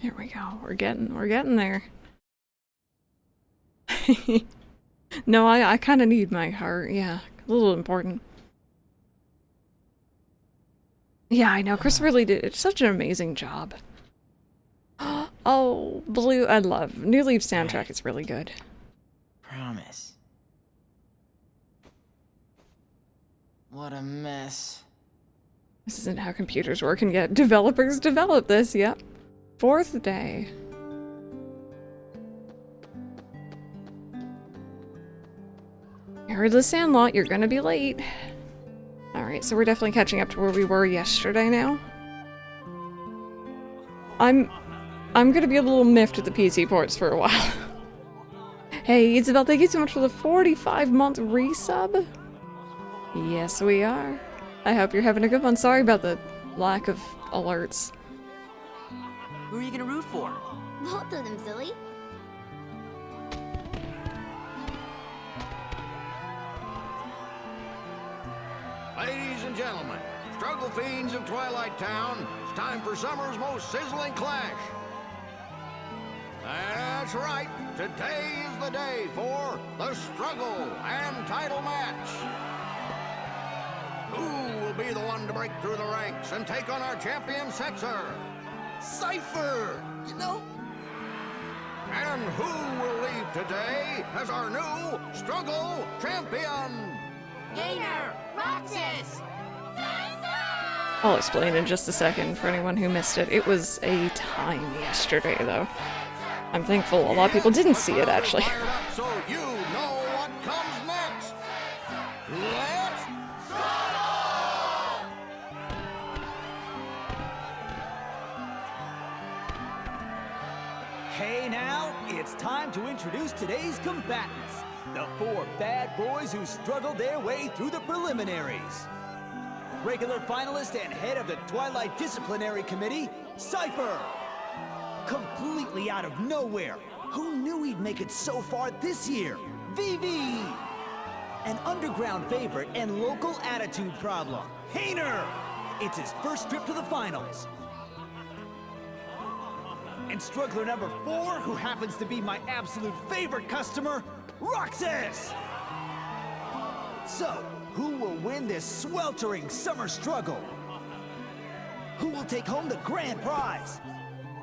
Here we go. We're getting there. No, I kind of need my heart. Yeah, a little important. Yeah, I know. Chris really did such an amazing job. Oh, Blue, I love. New Leaf soundtrack is really good. Promise. What a mess. This isn't how computers work, and yet developers develop this, yep. 4th day. You heard the Sandlot, you're gonna be late. Alright, so we're definitely catching up to where we were yesterday now. I'm gonna be a little miffed at the PC ports for a while. Hey, Isabel, thank you so much for the 45-month resub. Yes, we are. I hope you're having a good one. Sorry about the lack of alerts. Who are you gonna root for? Both of them, silly. Ladies and gentlemen, struggle fiends of Twilight Town, it's time for summer's most sizzling clash. That's right, today is the day for the struggle and title match. Who will be the one to break through the ranks and take on our champion Setzer? Cypher! You know? And who will leave today as our new struggle champion? Gainer! Roxas! I'll explain in just a second for anyone who missed it. It was a time yesterday, though. I'm thankful a lot of people didn't see it, actually. So you know what comes next. Let's Hey now, it's time to introduce today's combatants. The 4 bad boys who struggled their way through the preliminaries. Regular finalist and head of the Twilight Disciplinary Committee, Cypher. Completely out of nowhere. Who knew he'd make it so far this year? Vivi. An underground favorite and local attitude problem, Hayner. It's his first trip to the finals. And struggler number 4, who happens to be my absolute favorite customer, Roxas! So, who will win this sweltering summer struggle? Who will take home the grand prize?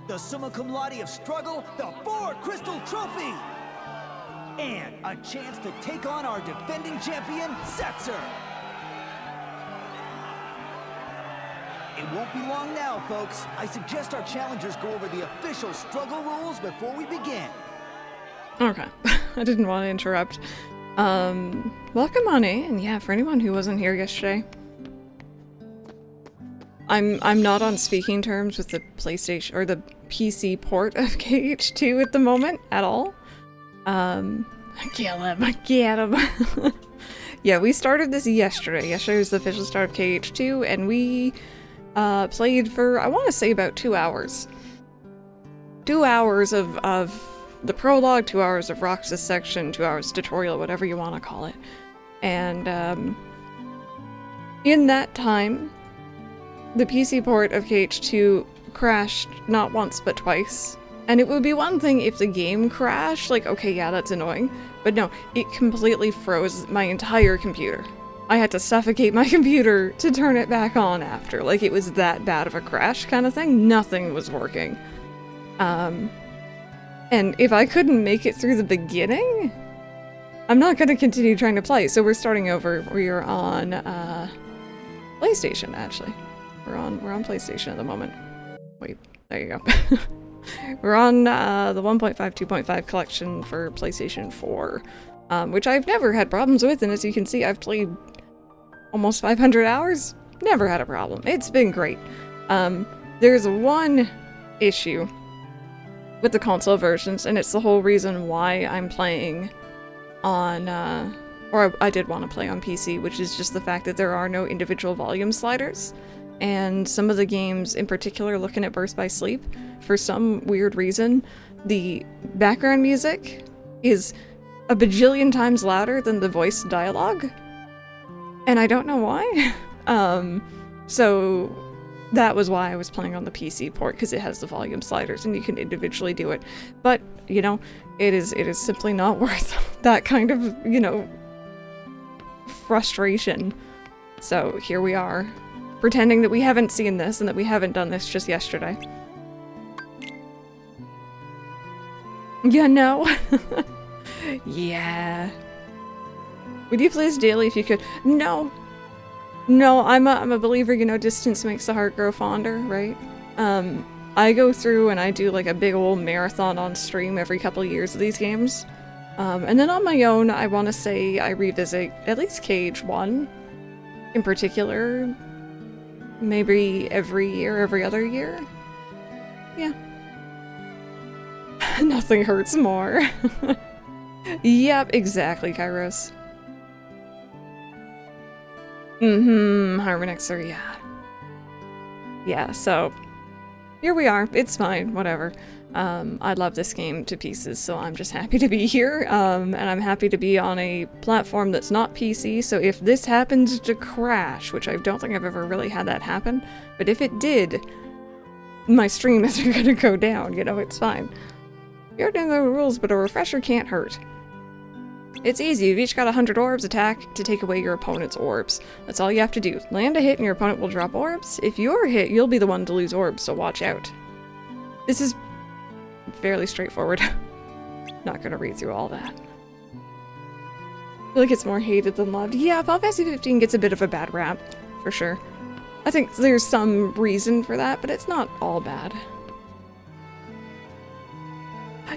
The summa cum laude of struggle, the 4 Crystal Trophy! And a chance to take on our defending champion, Setzer! It won't be long now, folks. I suggest our challengers go over the official struggle rules before we begin. Okay. I didn't want to interrupt. Welcome on in. Yeah, for anyone who wasn't here yesterday. I'm not on speaking terms with the PlayStation or the PC port of KH2 at the moment at all. I get him. Yeah, we started this yesterday. Yesterday was the official start of KH2, and we played for, I want to say, about 2 hours. 2 hours of the prologue, 2 hours of Roxas section, 2 hours tutorial, whatever you want to call it. And in that time, the PC port of KH2 crashed not once but twice. And it would be one thing if the game crashed, like, okay, yeah, that's annoying. But no, it completely froze my entire computer. I had to suffocate my computer to turn it back on after. Like, it was that bad of a crash kind of thing. Nothing was working. And if I couldn't make it through the beginning, I'm not going to continue trying to play. So we're starting over. We are on PlayStation, actually. We're on PlayStation at the moment. Wait, there you go. We're on the 1.5, 2.5 collection for PlayStation 4, which I've never had problems with, and as you can see, I've played almost 500 hours. Never had a problem. It's been great. There's one issue with the console versions, and it's the whole reason why I'm playing on, or I did want to play on PC, which is just the fact that there are no individual volume sliders. And some of the games, in particular, looking at Burst by Sleep, for some weird reason, the background music is a bajillion times louder than the voice dialogue. And I don't know why. So That was why I was playing on the PC port, because it has the volume sliders and you can individually do it. But, you know, it is simply not worth that kind of, you know, frustration. So here we are, pretending that we haven't seen this and that we haven't done this just yesterday. Yeah, no. Yeah. Would you please daily if you could? No. No, I'm a believer, you know, distance makes the heart grow fonder, right? I go through and I do like a big old marathon on stream every couple of years of these games. And then on my own, I want to say I revisit at least Cage 1 in particular. Maybe every year, every other year. Yeah. Nothing hurts more. Yep, exactly, Kairos. Harmonixer, yeah. Yeah, so here we are. It's fine, whatever. I love this game to pieces, so I'm just happy to be here. And I'm happy to be on a platform that's not PC, so if this happens to crash, which I don't think I've ever really had that happen, but if it did, my stream isn't gonna go down, you know, it's fine. You already know the rules, but a refresher can't hurt. It's easy, you've each got 100 orbs attack to take away your opponent's orbs. That's all you have to do. Land a hit and your opponent will drop orbs. If you're hit, you'll be the one to lose orbs, so watch out. This is fairly straightforward. Not gonna read through all that. I feel like it's more hated than loved. Yeah, Final Fantasy 15 gets a bit of a bad rap, for sure. I think there's some reason for that, but it's not all bad.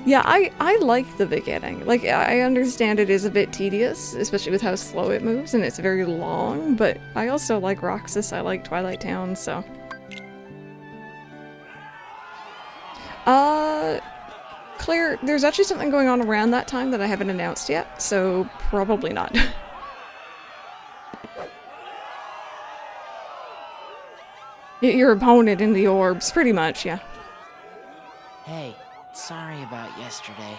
Yeah, I like the beginning. Like, I understand it is a bit tedious, especially with how slow it moves, and it's very long, but I also like Roxas, I like Twilight Town, so... Claire, there's actually something going on around that time that I haven't announced yet, so probably not. Your opponent in the orbs, pretty much, yeah. Hey, sorry about yesterday.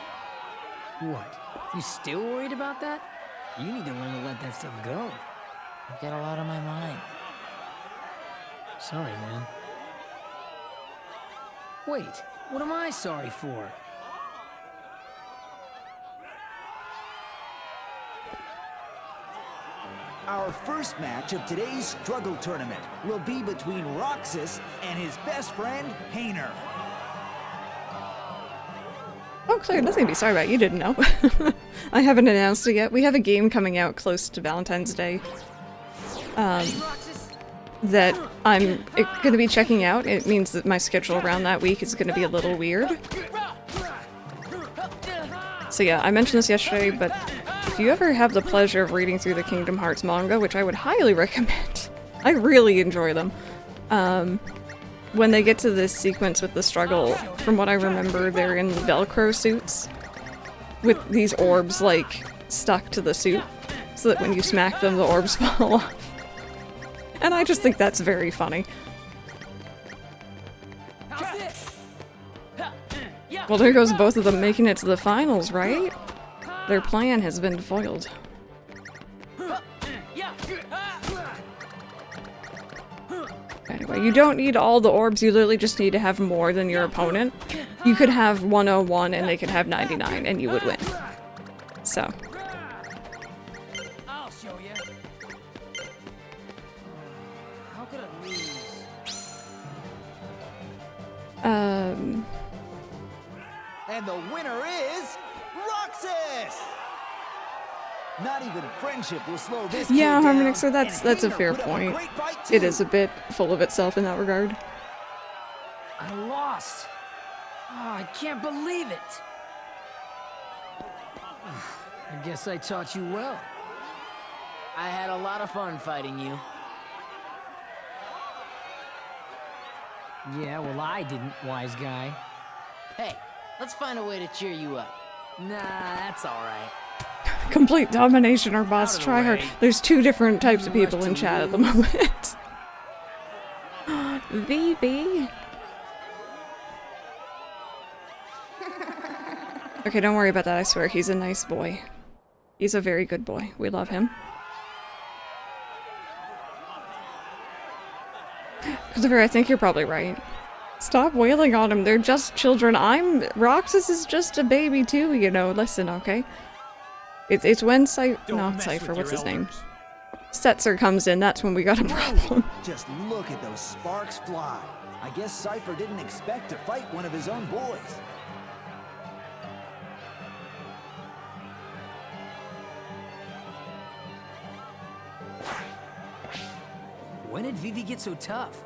What? You still worried about that? You need to learn to let that stuff go. I've got a lot on my mind. Sorry, man. Wait, what am I sorry for? Our first match of today's Struggle Tournament will be between Roxas and his best friend, Hayner. Oh, Claire, nothing to be sorry about. You didn't know. I haven't announced it yet. We have a game coming out close to Valentine's Day that I'm going to be checking out. It means that my schedule around that week is going to be a little weird. So yeah, I mentioned this yesterday, but if you ever have the pleasure of reading through the Kingdom Hearts manga, which I would highly recommend, I really enjoy them. When they get to this sequence with the struggle, from what I remember, they're in Velcro suits with these orbs, like, stuck to the suit, so that when you smack them, the orbs fall off. And I just think that's very funny. Well, there goes both of them making it to the finals, right? Their plan has been foiled. Anyway, you don't need all the orbs, you literally just need to have more than your opponent. You could have 101 and they could have 99 and you would win. So. I'll show you. How could I lose? And the winner is Roxas! Not even friendship will slow this Yeah, kid down, Harmonixer, that's a and fair Hayner put up a point. great fight, It too. is a bit full of itself in that regard. I lost. Oh, I can't believe it. I guess I taught you well. I had a lot of fun fighting you. Yeah, well, I didn't, wise guy. Hey, let's find a way to cheer you up. Nah, that's all right. Complete domination or boss Out of the tryhard. way. There's two different types of You people left in to chat at the lose. moment. VB. Okay, don't worry about that, I swear. He's a nice boy. He's a very good boy. We love him. Christopher, I think you're probably right. Stop wailing on them. They're just children. Roxas is just a baby too, you know. Listen, okay? It's when Cypher, what's his name? Setzer comes in, that's when we got a problem. Just look at those sparks fly. I guess Cypher didn't expect to fight one of his own boys. When did Vivi get so tough?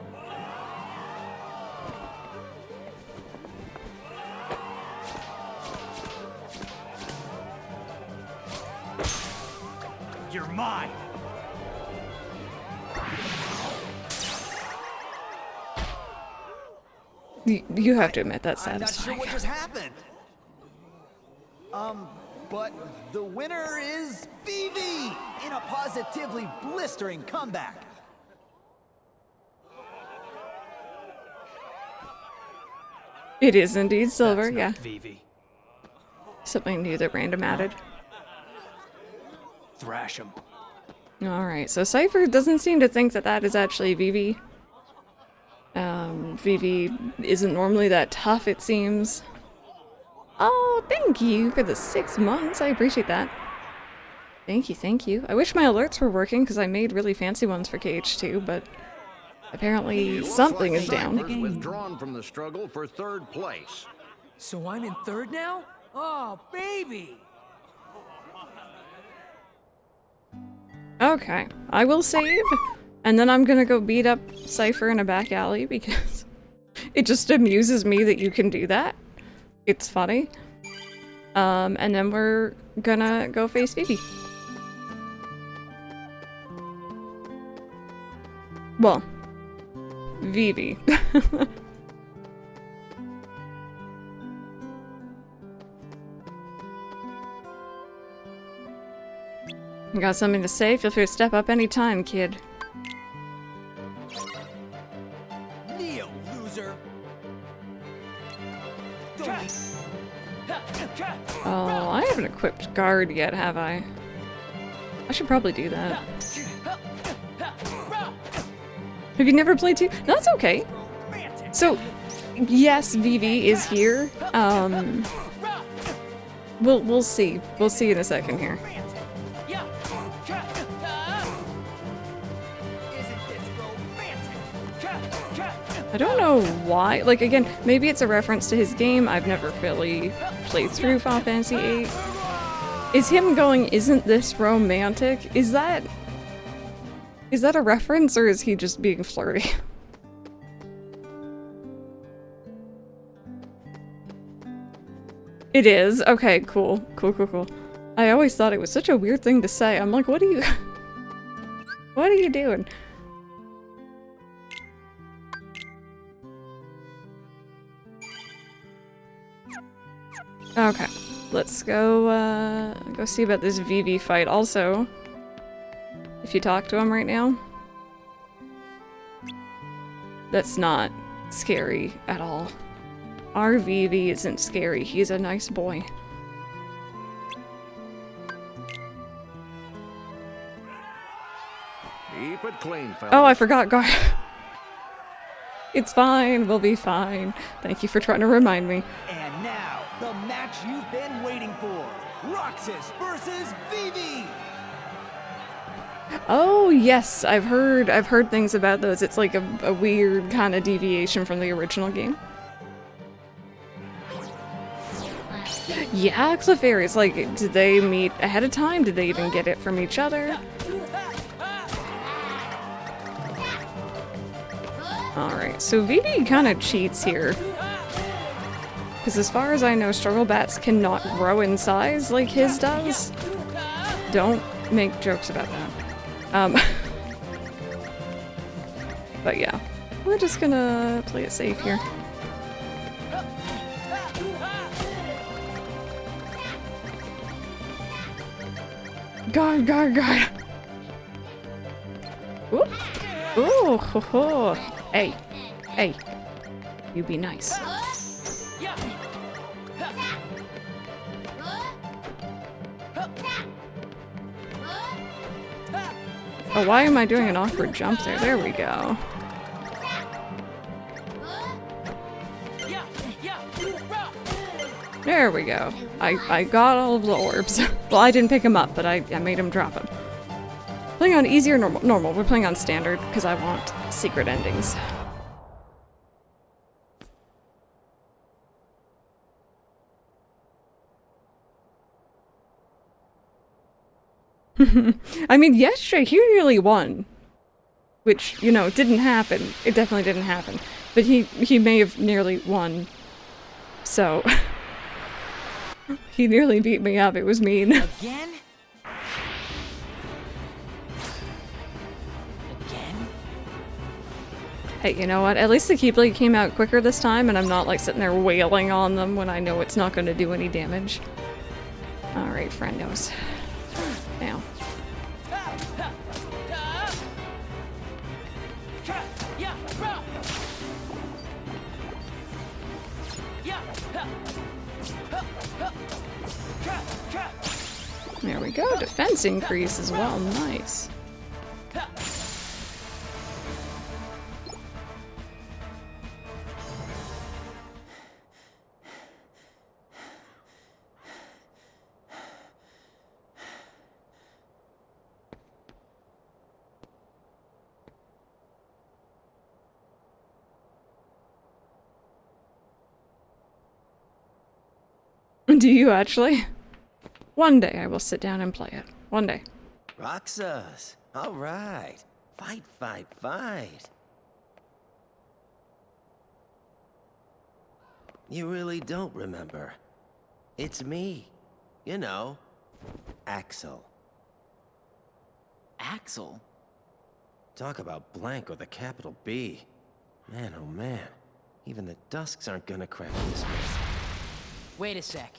You're mine. You have to admit that's I'm not satisfying. sure what just happened. But the winner is Vivi in a positively blistering comeback. It is indeed silver, That's yeah. not Vivi. Something new that random added. Thrash him. Alright, so Cypher doesn't seem to think that that is actually Vivi. Vivi isn't normally that tough, it seems. Oh, thank you for the 6 months. I appreciate that. Thank you, thank you. I wish my alerts were working because I made really fancy ones for KH2, but apparently something is down. Cypher's withdrawn from the struggle for 3rd place. So I'm in 3rd now? Oh, baby! Okay, I will save, and then I'm gonna go beat up Cypher in a back alley because it just amuses me that you can do that. It's funny. And then we're gonna go face Vivi. Well, Vivi. You got something to say? Feel free to step up anytime, kid. Neo, loser. Oh, I haven't equipped guard yet, have I? I should probably do that. Have you never played 2? No, that's okay. So, yes, Vivi is here. We'll see. We'll see in a second here. I don't know why. Like, again, maybe it's a reference to his game. I've never really played through Final Fantasy VIII. Is him going, "Isn't this romantic?" Is that a reference, or is he just being flirty? It is. Okay, cool. Cool. I always thought it was such a weird thing to say. I'm like, what are you... what are you doing? Okay, let's go see about this Vivi fight. Also, if you talk to him right now, that's not scary at all. Our Vivi isn't scary. He's a nice boy. Keep it clean, fellas. Oh, I forgot, guard. It's fine. We'll be fine. Thank you for trying to remind me. And now, the match you've been waiting for. Roxas versus Vivi. Oh, yes. I've heard things about those. It's like a weird kind of deviation from the original game. Yeah, Clefairy's like, did they meet ahead of time? Did they even get it from each other? Alright, so Vivi kind of cheats here. Because as far as I know, struggle bats cannot grow in size like his does. Don't make jokes about that. But yeah, we're just gonna play it safe here. Guard. Ooh. Ooh, ho, ho. Hey. You be nice. Oh, why am I doing an awkward jump there? There we go. There we go. I got all of the orbs. Well, I didn't pick them up, but I made him drop them. Playing on easy or normal? Normal. We're playing on standard because I want secret endings. I mean, yesterday he nearly won. Which, you know, didn't happen. It definitely didn't happen. But he may have nearly won. So... he nearly beat me up. It was mean. Again? Again? Hey, you know what? At least the Keyblade came out quicker this time, and I'm not like sitting there wailing on them when I know it's not going to do any damage. Alright, friendos. Now. There we go. Defense increase as well. Nice. Do you actually? One day I will sit down and play it. One day. Roxas, all right. Fight, fight, fight. You really don't remember. It's me. You know, Axel. Axel? Talk about blank with a capital B. Man, oh man. Even the Dusks aren't gonna crack this one. Wait a sec.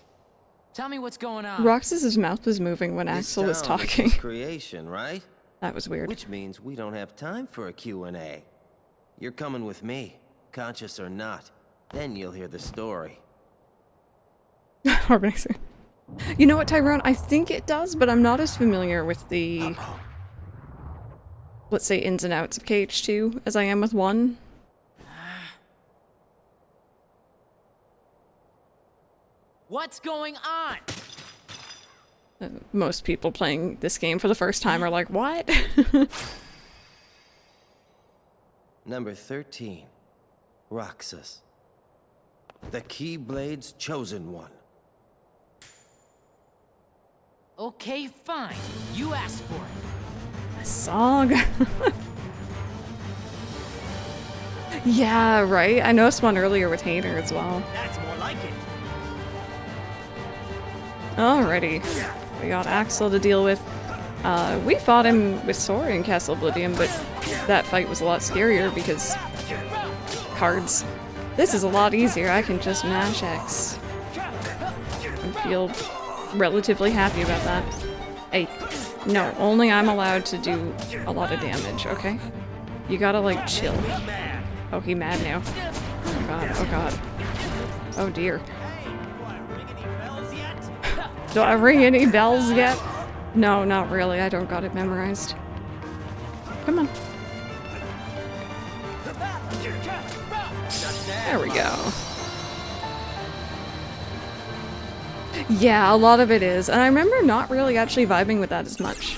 Tell me what's going on. Roxas's mouth was moving when Axel was talking. This creation, right? That was weird. Which means we don't have time for a Q&A. You're coming with me, conscious or not. Then you'll hear the story. Harmonizing. You know what, Tyrone? I think it does, but I'm not as familiar with the, let's say, ins and outs of KH2 as I am with 1. What's going on? Most people playing this game for the first time are like, what? Number 13, Roxas. The Keyblade's chosen one. Okay, fine. You asked for it. A song. Yeah, right? I noticed one earlier with Hater as well. That's more like it. Alrighty. We got Axel to deal with. We fought him with Sora in Castle Oblivion, but that fight was a lot scarier because cards. This is a lot easier. I can just mash X and feel relatively happy about that. Hey, no, only I'm allowed to do a lot of damage, okay? You gotta, like, chill. Oh, he mad now. Oh god, oh god. Oh dear. Do I ring any bells yet? No, not really. I don't got it memorized. Come on. There we go. Yeah, a lot of it is. And I remember not really actually vibing with that as much.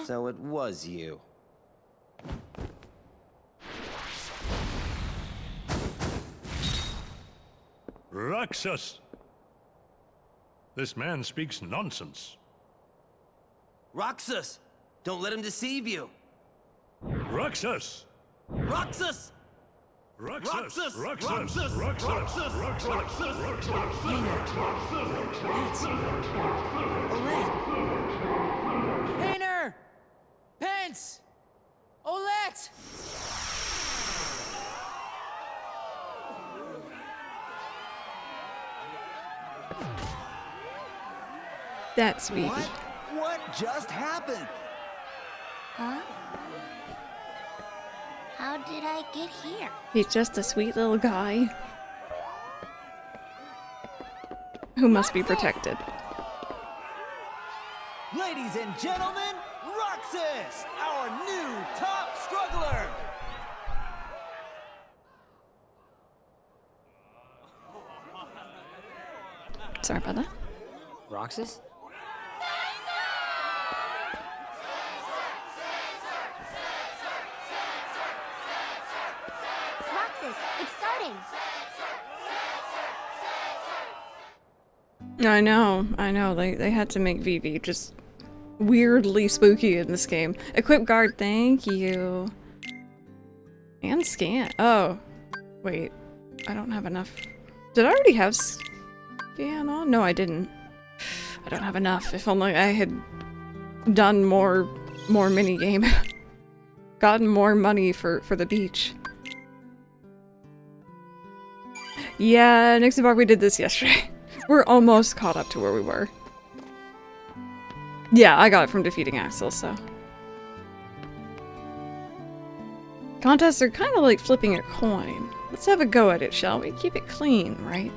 So it was you. Roxas! This man speaks nonsense. Roxas! Don't let him deceive you! Roxas! Roxas! Roxas! Roxas! Roxas! Painter! Pence! Olette! That's Vivi. What just happened? Huh? How did I get here? He's just a sweet little guy who must be protected. Ladies and gentlemen, Roxas, our new top struggler. Sorry about that. Roxas? Roxas, it's starting. I know. They had to make Vivi just weirdly spooky in this game. Equip guard, thank you. And scan. Oh, wait. I don't have enough. Did I already have scan on? No, I didn't. I don't have enough. If only I had done more minigame. Gotten more money for the beach. Yeah, Nixiebar, we did this yesterday. We're almost caught up to where we were. Yeah, I got it from defeating Axel, so. Contests are kind of like flipping a coin. Let's have a go at it, shall we? Keep it clean, right?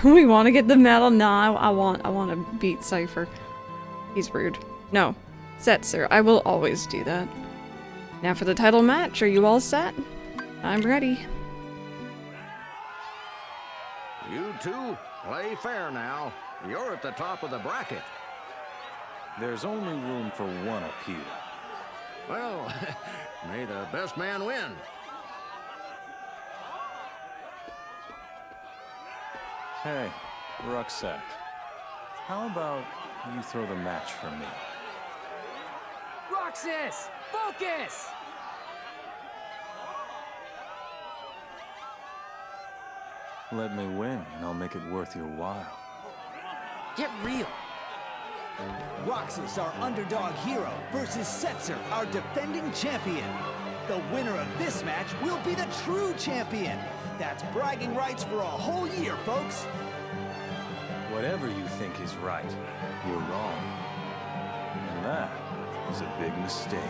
We want to get the medal? Nah, I want to beat Cypher. He's rude. No. Set, sir. I will always do that. Now for the title match. Are you all set? I'm ready. You two, play fair now. You're at the top of the bracket. There's only room for one appeal. Well, may the best man win. Hey, Rucksack. How about you throw the match for me? Roxas! Focus! Let me win, and I'll make it worth your while. Get real. Roxas, our underdog hero, versus Setzer, our defending champion. The winner of this match will be the true champion. That's bragging rights for a whole year, folks. Whatever you think is right, you're wrong. And that is a big mistake.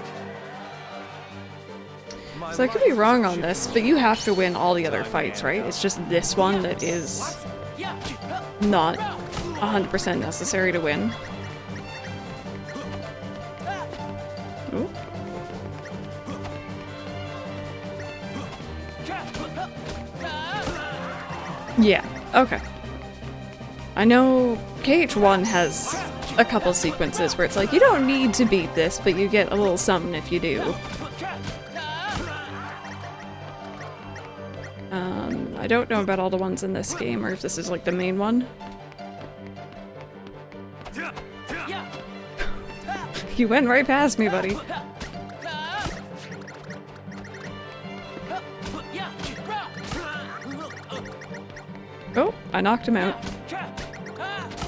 So I could be wrong on this, but you have to win all the other fights, right? It's just this one that is not 100% necessary to win. Ooh. Yeah, okay. I know KH1 has a couple sequences where it's like, you don't need to beat this, but you get a little something if you do. I don't know about all the ones in this game, or if this is like the main one. You went right past me, buddy. Oh, I knocked him out.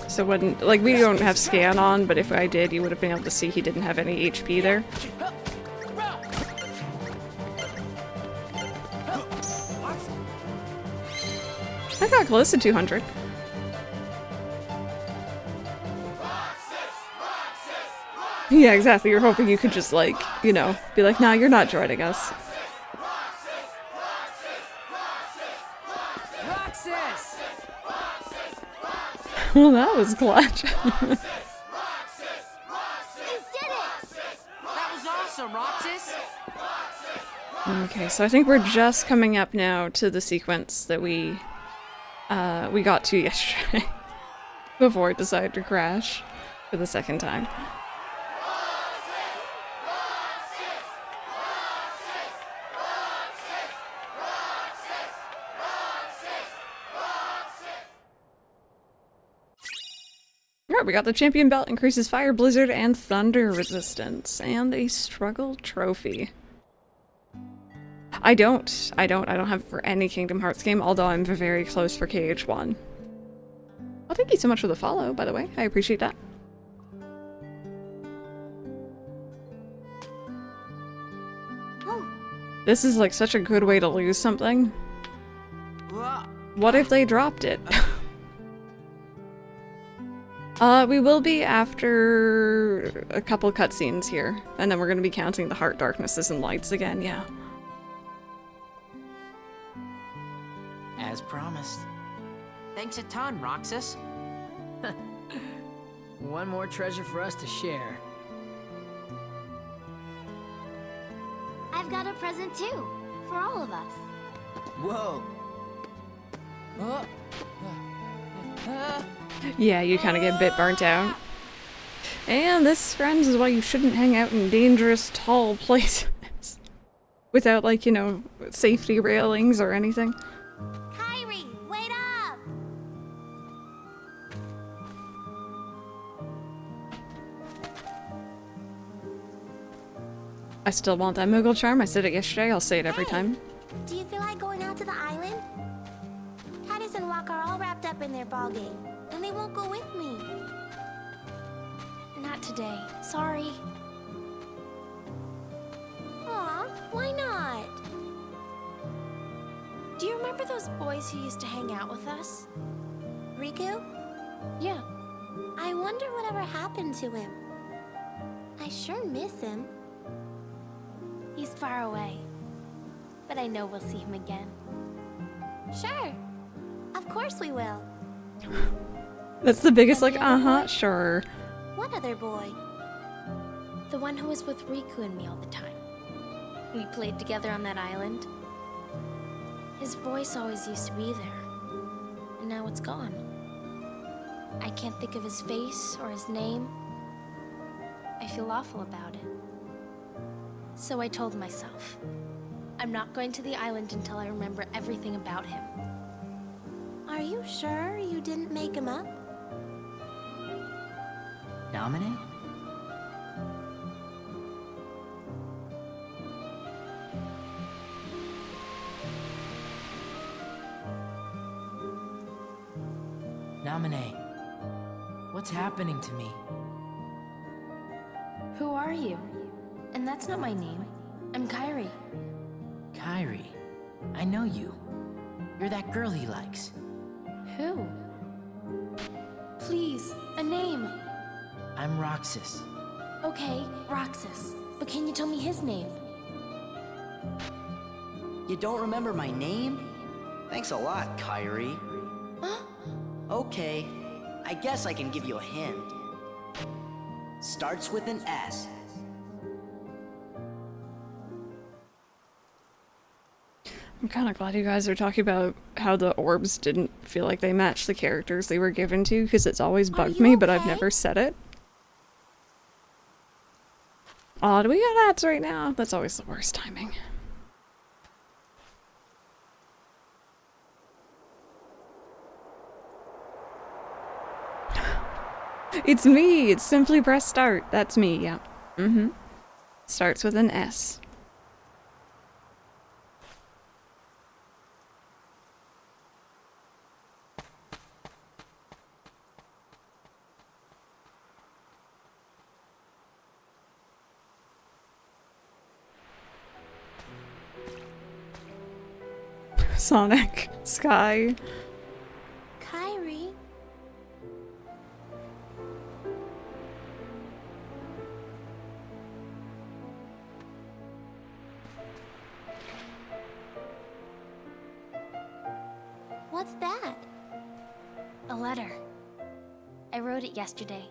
So when, like, we don't have scan on, but if I did, you would have been able to see he didn't have any HP there. I got close to 200. Yeah, exactly. You're hoping you could just, like, you know, be like, nah, you're not joining us. Roxas! Well, that was clutch. You did it! That was awesome, Roxas! Okay, so I think we're just coming up now to the sequence that we got to yesterday before it decided to crash for the second time. Alright, we got the champion belt, increases fire, blizzard, and thunder resistance, and a struggle trophy. I don't have it for any Kingdom Hearts game, although I'm very close for KH1. Well, thank you so much for the follow, by the way. I appreciate that. Oh, This is like such a good way to lose something. What if they dropped it? We will be after a couple cutscenes here, and then we're gonna be counting the heart darknesses and lights again, yeah. As promised. Thanks a ton, Roxas. One more treasure for us to share. I've got a present too, for all of us. Whoa. Yeah, you kind of get a bit burnt out. And this, friends, is why you shouldn't hang out in dangerous, tall places. Without, like, you know, safety railings or anything. Kyrie, wait up! I still want that Moogle charm. I said it yesterday. I'll say it every time. Do you feel like going out to the island? Titus and Rock are all wrapped up in their ball game, and they won't go with me. Not today. Sorry. Aw, why not? Do you remember those boys who used to hang out with us? Riku? Yeah. I wonder whatever happened to him. I sure miss him. He's far away, but I know we'll see him again. Sure. Of course we will. That's the biggest, like, sure. What other boy? The one who was with Riku and me all the time. We played together on that island. His voice always used to be there, and now it's gone. I can't think of his face or his name. I feel awful about it. So I told myself, I'm not going to the island until I remember everything about him. Are you sure you didn't make him up? Nominate? Nominate. What's happening to me? Who are you? And that's not my name. I'm Kyrie. Kyrie. I know you. You're that girl he likes. Who? Please, a name. I'm Roxas. Okay, Roxas. But can you tell me his name? You don't remember my name? Thanks a lot, Kyrie. Huh? Okay, I guess I can give you a hint. Starts with an S. I'm kind of glad you guys are talking about how the orbs didn't feel like they matched the characters they were given to, because it's always bugged me, but I've never said it. Aw, do we got ads right now? That's always the worst timing. It's me! It's SimplyPressStart. That's me, yeah. Starts with an S. Sonic, Sky. Kyrie. What's that? A letter. I wrote it yesterday.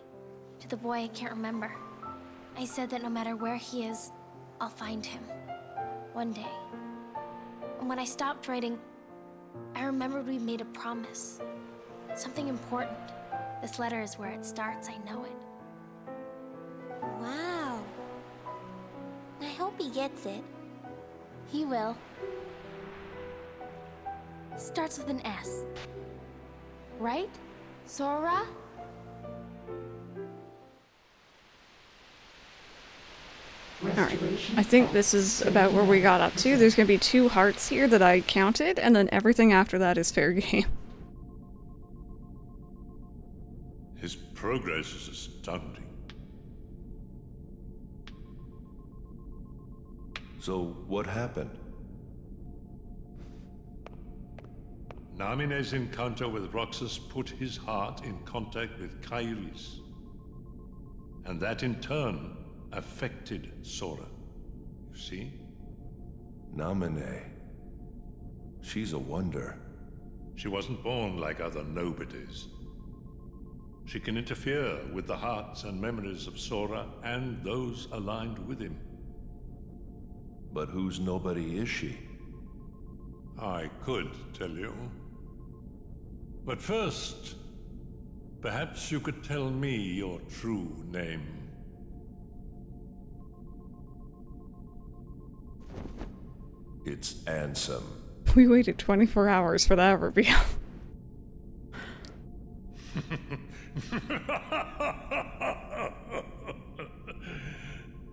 To the boy I can't remember. I said that no matter where he is, I'll find him. One day. And when I stopped writing, I remembered we made a promise. Something important. This letter is where it starts, I know it. Wow. I hope he gets it. He will. Starts with an S. Right? Sora? Alright, I think this is about where we got up to. There's gonna be 2 hearts here that I counted, and then everything after that is fair game. His progress is astounding. So, what happened? Namine's encounter with Roxas put his heart in contact with Kyrie's. And that in turn affected Sora. You see? Namine. She's a wonder. She wasn't born like other nobodies. She can interfere with the hearts and memories of Sora and those aligned with him. But whose nobody is she? I could tell you. But first, Perhaps you could tell me your true name. It's Ansem. We waited 24 hours for that reveal.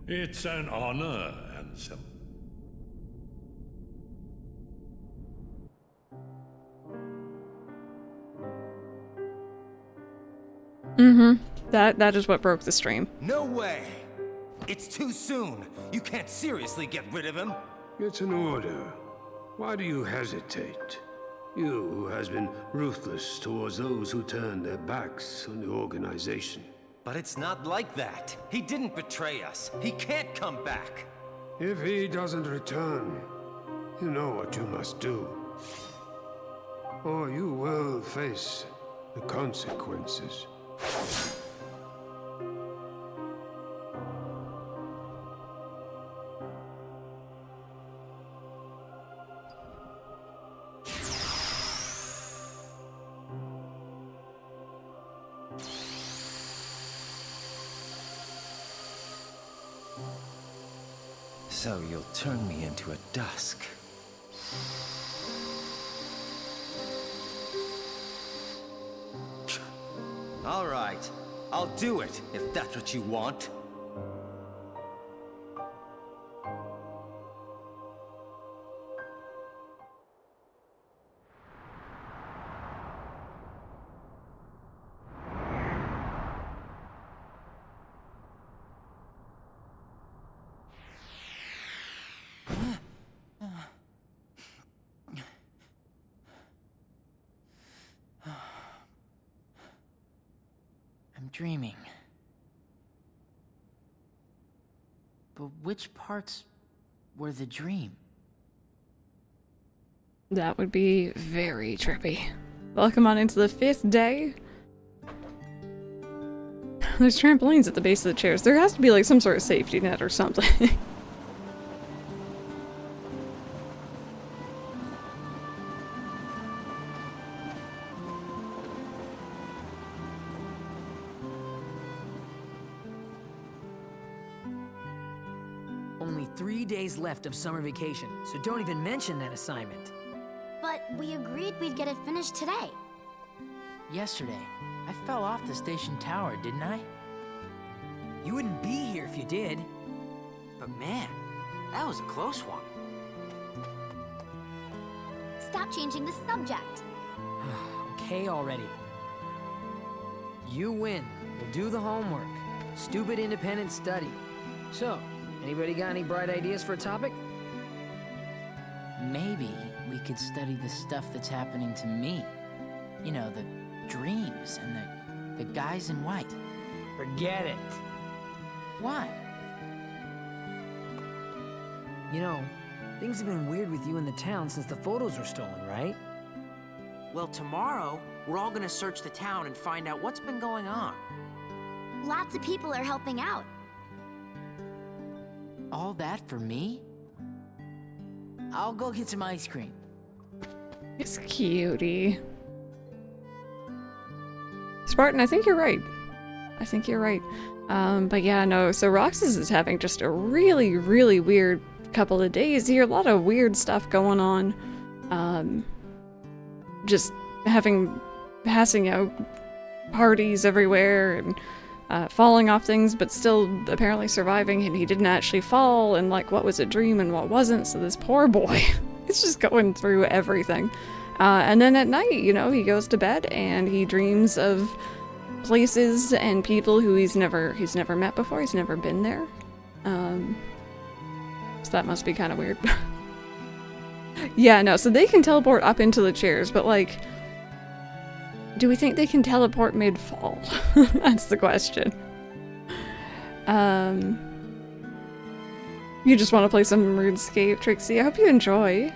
It's an honor, Ansem. That is what broke the stream. No way! It's too soon. You can't seriously get rid of him. It's an order. Why do you hesitate? You who has been ruthless towards those who turn their backs on the organization. But it's not like that. He didn't betray us. He can't come back. If he doesn't return, you know what you must do. Or you will face the consequences. So you'll turn me into a dusk. All right, I'll do it if that's what you want. Dreaming. But which parts were the dream? That would be very trippy. Welcome on into the 5th day. There's trampolines at the base of the chairs. There has to be like some sort of safety net or something. Only 3 days left of summer vacation, so don't even mention that assignment. But we agreed we'd get it finished today. Yesterday, I fell off the station tower, didn't I? You wouldn't be here if you did. But man, that was a close one. Stop changing the subject. Okay already. You win. We'll do the homework. Stupid independent study. So, anybody got any bright ideas for a topic? Maybe we could study the stuff that's happening to me. You know, the dreams and the guys in white. Forget it. Why? You know, things have been weird with you in the town since the photos were stolen, right? Well, tomorrow, we're all gonna search the town and find out what's been going on. Lots of people are helping out. All that for me? I'll go get some ice cream. It's cutie. Spartan, I think you're right. I think you're right. But yeah, no, so Roxas is having just a really, really weird couple of days here. A lot of weird stuff going on. Just passing out parties everywhere and falling off things, but still apparently surviving, and he didn't actually fall, and like what was a dream and what wasn't, so this poor boy it's just going through everything. And then at night, you know, he goes to bed and he dreams of places and people who he's never met before, he's never been there. So that must be kind of weird. Yeah, no, so they can teleport up into the chairs, but like, do we think they can teleport mid-fall? That's the question. You just want to play some RuneScape, Trixie. I hope you enjoy.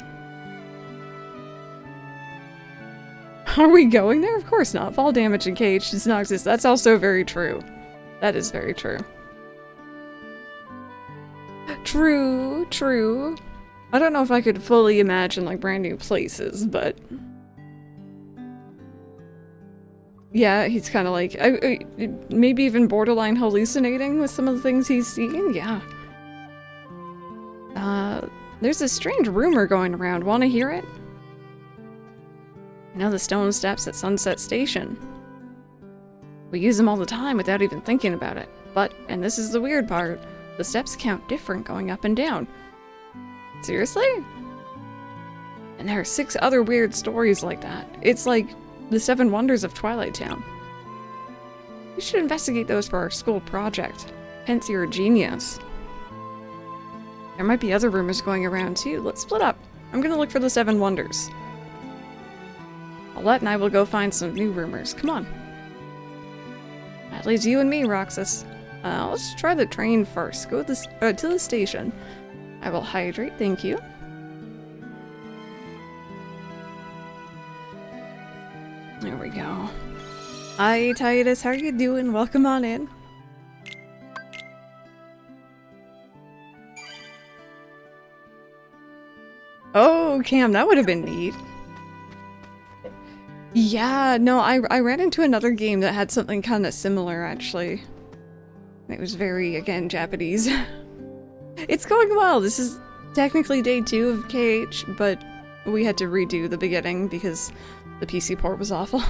Are we going there? Of course not. Fall damage and cage does not exist. That's also very true. That is very true. True, true. I don't know if I could fully imagine like brand new places, but Yeah, he's kind of like, maybe even borderline hallucinating with some of the things he's seeing, yeah. There's a strange rumor going around, wanna hear it? You know the stone steps at Sunset Station? We use them all the time without even thinking about it. But, and this is the weird part, the steps count different going up and down. Seriously? And there are 6 other weird stories like that. It's like the 7 wonders of Twilight Town. We should investigate those for our school project. Hence you're a genius. There might be other rumors going around too. Let's split up. I'm gonna look for the 7 wonders. Paulette and I will go find some new rumors. Come on. That leaves you and me, Roxas. Let's try the train first. Go to the station. I will hydrate, thank you. There we go. Hi, Titus. How are you doing? Welcome on in. Oh, Cam, that would have been neat. Yeah, no, I ran into another game that had something kind of similar, actually. It was very, again, Japanese. It's going well. This is technically day 2 of KH, but we had to redo the beginning because the PC port was awful.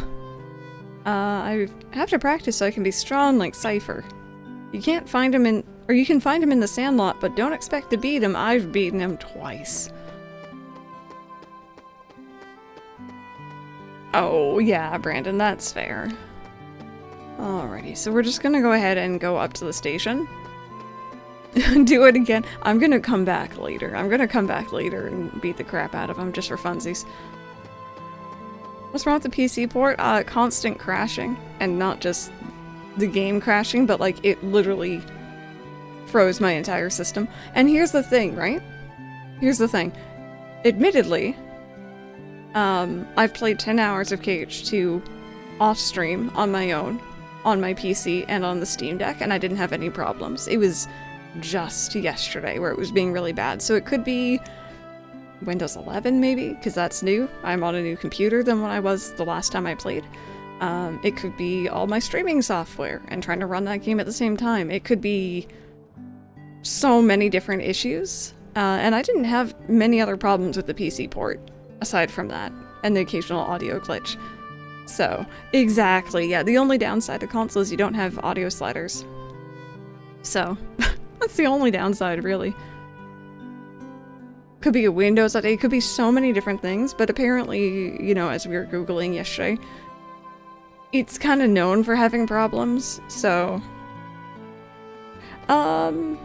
I have to practice so I can be strong like Cypher. You can't find him in, or you can find him in the Sandlot, but don't expect to beat him. I've beaten him twice. Oh, yeah, Brandon, that's fair. Alrighty, so we're just gonna go ahead and go up to the station. Do it again. I'm gonna come back later. I'm gonna come back later and beat the crap out of him just for funsies. What's wrong with the PC port? Constant crashing. And not just the game crashing, but like it literally froze my entire system. And here's the thing, right? Here's the thing. Admittedly, I've played 10 hours of KH2 off stream on my own, on my PC and on the Steam Deck, and I didn't have any problems. It was just yesterday where it was being really bad. So it could be Windows 11 maybe, because that's new. I'm on a new computer than when I was the last time I played. It could be all my streaming software and trying to run that game at the same time. It could be so many different issues. And I didn't have many other problems with the PC port, aside from that, and the occasional audio glitch. So, exactly, yeah, the only downside to console is you don't have audio sliders. So, that's the only downside, really. Could be a Windows update, could be so many different things, but apparently, you know, as we were Googling yesterday, it's kind of known for having problems, so... I'm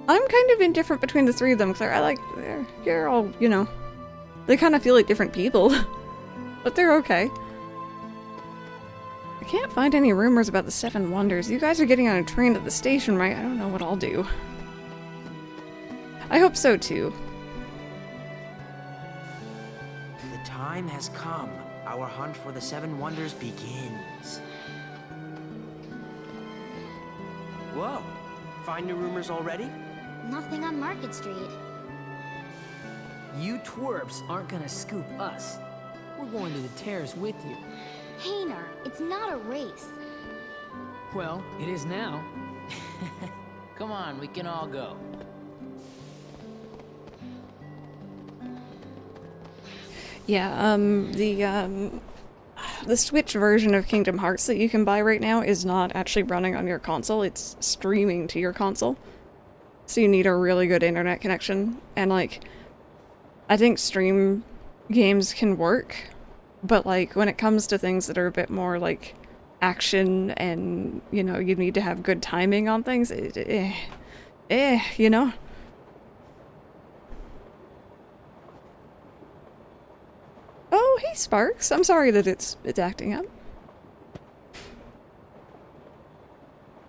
kind of indifferent between the 3 of them, Claire. I like, they're all, you know, they kind of feel like different people, but they're okay. I can't find any rumors about the 7 wonders. You guys are getting on a train at the station, right? I don't know what I'll do. I hope so, too. The time has come. Our hunt for the 7 wonders begins. Whoa. Find new rumors already? Nothing on Market Street. You twerps aren't gonna scoop us. We're going to the terrace with you. Hayner, it's not a race. Well, it is now. Come on, we can all go. Yeah, the Switch version of Kingdom Hearts that you can buy right now is not actually running on your console, it's streaming to your console. So you need a really good internet connection, and like, I think stream games can work, but like, when it comes to things that are a bit more like action and, you know, you need to have good timing on things, you know? Oh, hey Sparks. I'm sorry that it's acting up.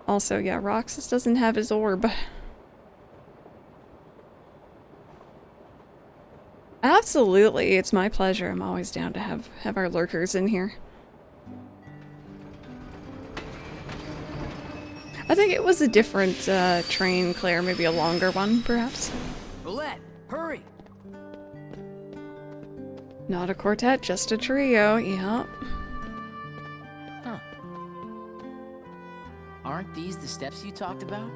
Also, yeah, Roxas doesn't have his orb. Absolutely, it's my pleasure. I'm always down to have our lurkers in here. I think it was a different train, Claire, maybe a longer one, perhaps. Roulette, hurry! Not a quartet, just a trio, yeah. Aren't these the steps you talked about?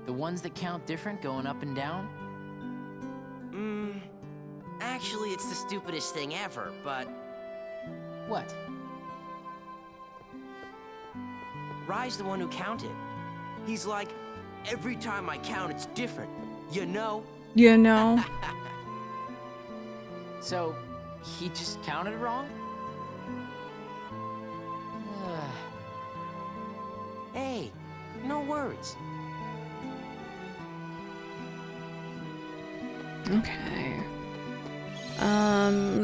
The ones that count different going up and down? Actually, it's the stupidest thing ever, but... What? Rye's the one who counted. He's like, every time I count, it's different. You know? You know. So, he just counted wrong? Hey, no words. Okay.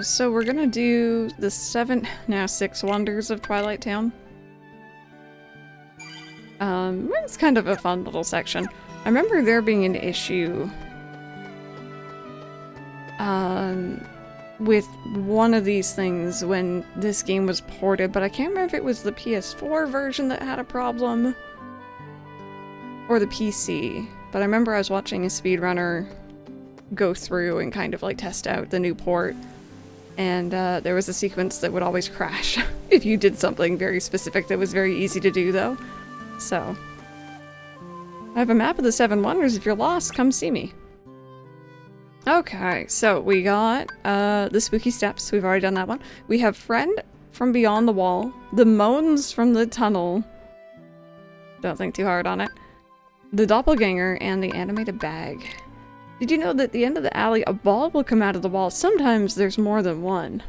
So we're gonna do the 6 wonders of Twilight Town. It's kind of a fun little section. I remember there being an issue with one of these things when this game was ported, but I can't remember if it was the PS4 version that had a problem or the PC. But I remember I was watching a speedrunner go through and kind of like test out the new port, and there was a sequence that would always crash if you did something very specific that was very easy to do though. So I have a map of the 7 wonders. If you're lost, come see me. Okay, so we got the spooky steps. We've already done that one. We have friend from beyond the wall, the moans from the tunnel. Don't think too hard on it. The doppelganger and the animated bag. Did you know that at the end of the alley, a ball will come out of the wall? Sometimes there's more than one.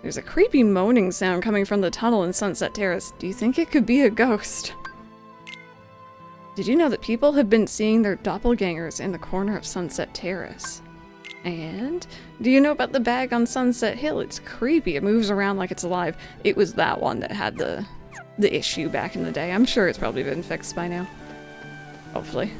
There's a creepy moaning sound coming from the tunnel in Sunset Terrace. Do you think it could be a ghost? Did you know that people have been seeing their doppelgangers in the corner of Sunset Terrace? And do you know about the bag on Sunset Hill? It's creepy. It moves around like it's alive. It was that one that had the issue back in the day. I'm sure it's probably been fixed by now. Hopefully.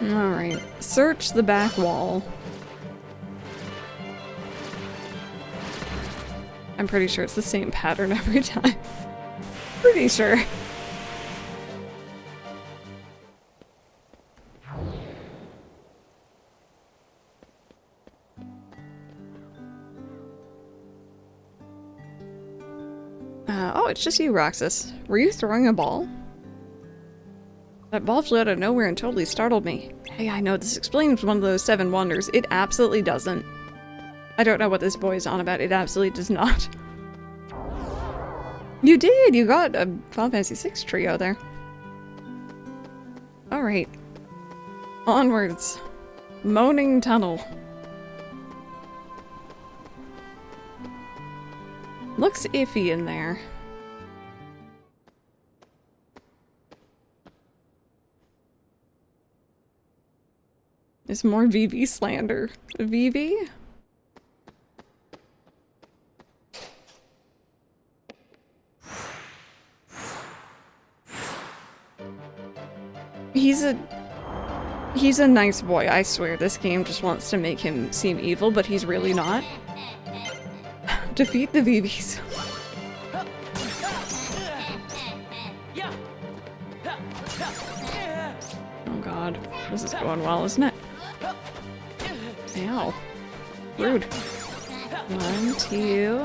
Alright, search the back wall. I'm pretty sure it's the same pattern every time. Pretty sure. Oh, it's just you, Roxas. Were you throwing a ball? That ball flew out of nowhere and totally startled me. Hey, I know this explains one of those 7 wonders. It absolutely doesn't. I don't know what this boy is on about. It absolutely does not. You did! You got a Final Fantasy VI trio there. Alright. Onwards. Moaning Tunnel. Looks iffy in there. There's more VV slander. VV? He's a nice boy, I swear. This game just wants to make him seem evil, but he's really not. Defeat the VVs. Oh god, this is going well, isn't it? Ow. Rude. 1, 2.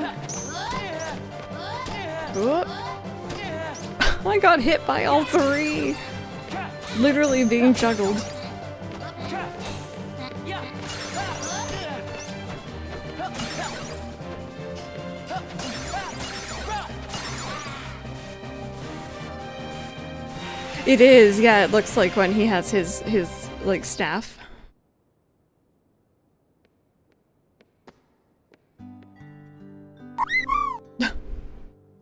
Whoop. I got hit by all 3. Literally being juggled. It is, yeah, it looks like when he has his like, staff.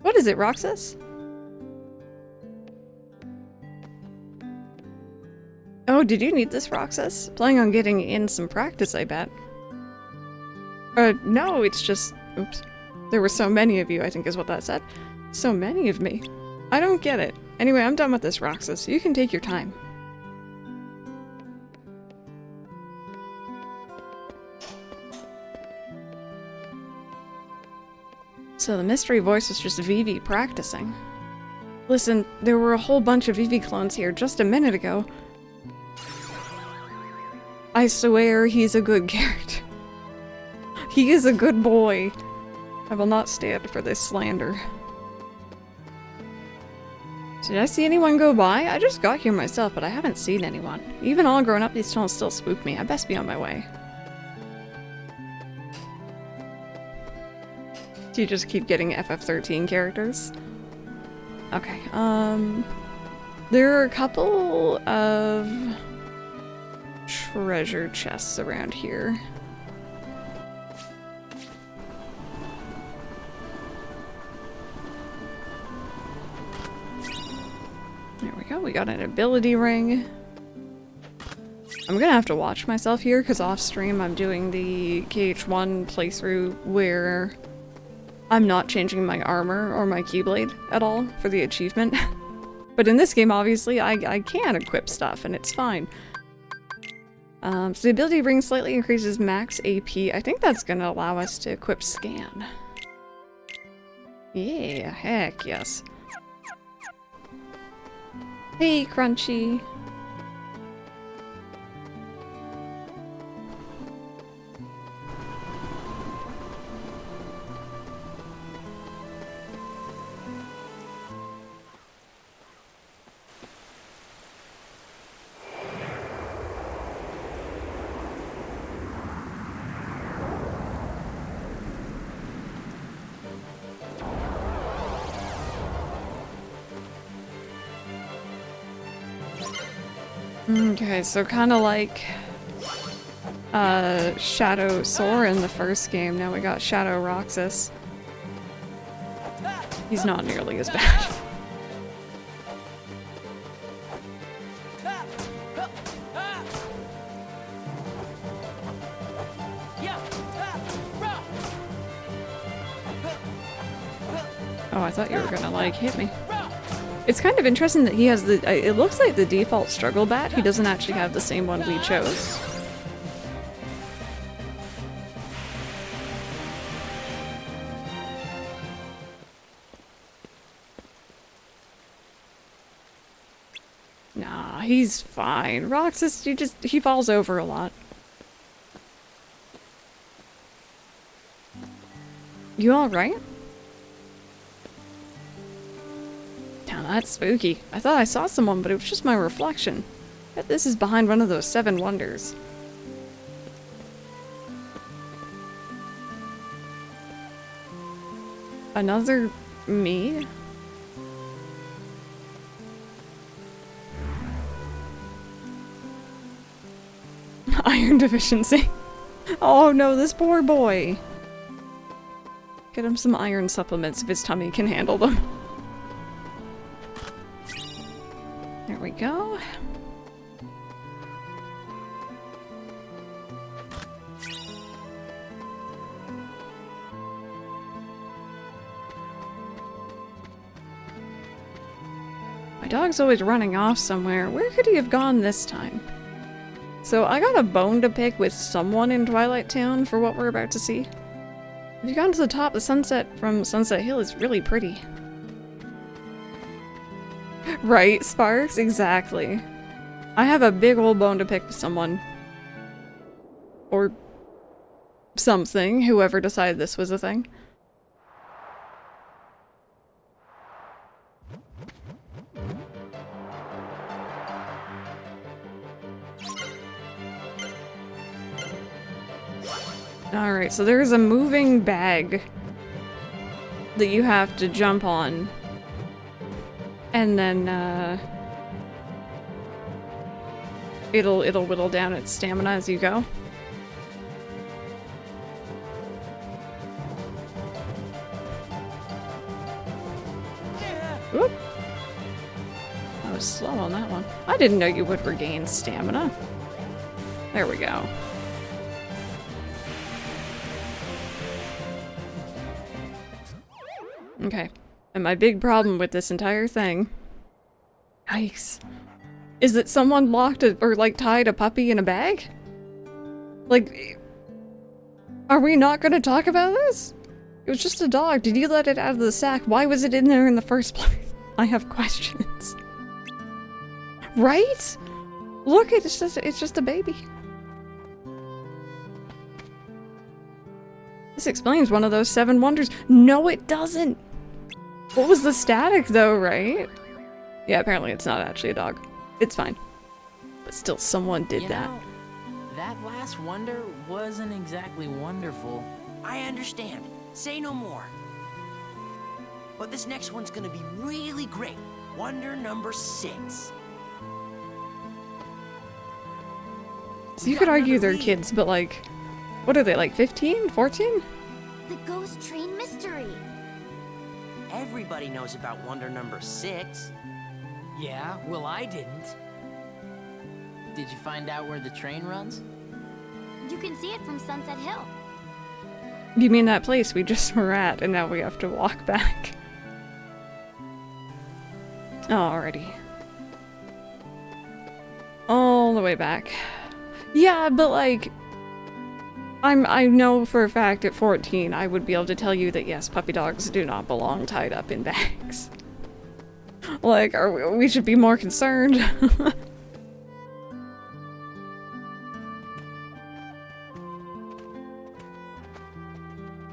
What is it, Roxas? Oh, did you need this, Roxas? Planning on getting in some practice, I bet. No, it's just... Oops. There were so many of you, I think is what that said. So many of me. I don't get it. Anyway, I'm done with this, Roxas. You can take your time. So the mystery voice was just Vivi practicing. Listen, there were a whole bunch of Vivi clones here just a minute ago. I swear he's a good character. He is a good boy. I will not stand for this slander. Did I see anyone go by? I just got here myself, but I haven't seen anyone. Even all grown up, these tones still spook me. I best be on my way. Do you just keep getting FF13 characters? Okay, there are a couple of treasure chests around here. There we go, we got an ability ring. I'm gonna have to watch myself here because off stream I'm doing the KH1 playthrough where I'm not changing my armor or my keyblade at all for the achievement. But in this game, obviously, I can equip stuff and it's fine. So the ability ring slightly increases max AP. I think that's gonna allow us to equip scan. Yeah, heck yes. Hey, Crunchy. Okay, so kind of like Shadow Sora in the first game, now we got Shadow Roxas. He's not nearly as bad. Oh, I thought you were gonna like hit me. It's kind of interesting that he has the, it looks like the default struggle bat. He doesn't actually have the same one we chose. Nah, he's fine. Roxas, he falls over a lot. You alright? Damn, that's spooky. I thought I saw someone, but it was just my reflection. Bet this is behind one of those 7 wonders. Another me? Iron deficiency. Oh no, this poor boy. Get him some iron supplements if his tummy can handle them. There we go. My dog's always running off somewhere. Where could he have gone this time? So I got a bone to pick with someone in Twilight Town for what we're about to see. If you've gone to the top, the sunset from Sunset Hill is really pretty. Right, Sparks? Exactly. I have a big old bone to pick with someone. Or something, whoever decided this was a thing. Alright, so there's a moving bag that you have to jump on. And then, it'll whittle down its stamina as you go. Whoop! I was slow on that one. I didn't know you would regain stamina. There we go. Okay. And my big problem with this entire thing, yikes, is that someone locked or like tied a puppy in a bag? Like, are we not gonna talk about this? It was just a dog. Did you let it out of the sack? Why was it in there in the first place? I have questions. Right? Look, it's just a baby. This explains one of those 7 wonders. No, it doesn't. What was the static though, right? Yeah, apparently it's not actually a dog. It's fine. But still, someone did that. That last wonder wasn't exactly wonderful. I understand. Say no more. But this next one's gonna be really great. Wonder number 6. So you could argue they're kids, but like, what are they, like 15, 14? The ghost train mystery. Everybody knows about wonder number 6. Yeah, well, I didn't. Did you find out where the train runs? You can see it from Sunset Hill. You mean that place we just were at, and now we have to walk back? Alrighty. All the way back. Yeah, but like, I know for a fact at 14 I would be able to tell you that yes, puppy dogs do not belong tied up in bags. Like, we should be more concerned.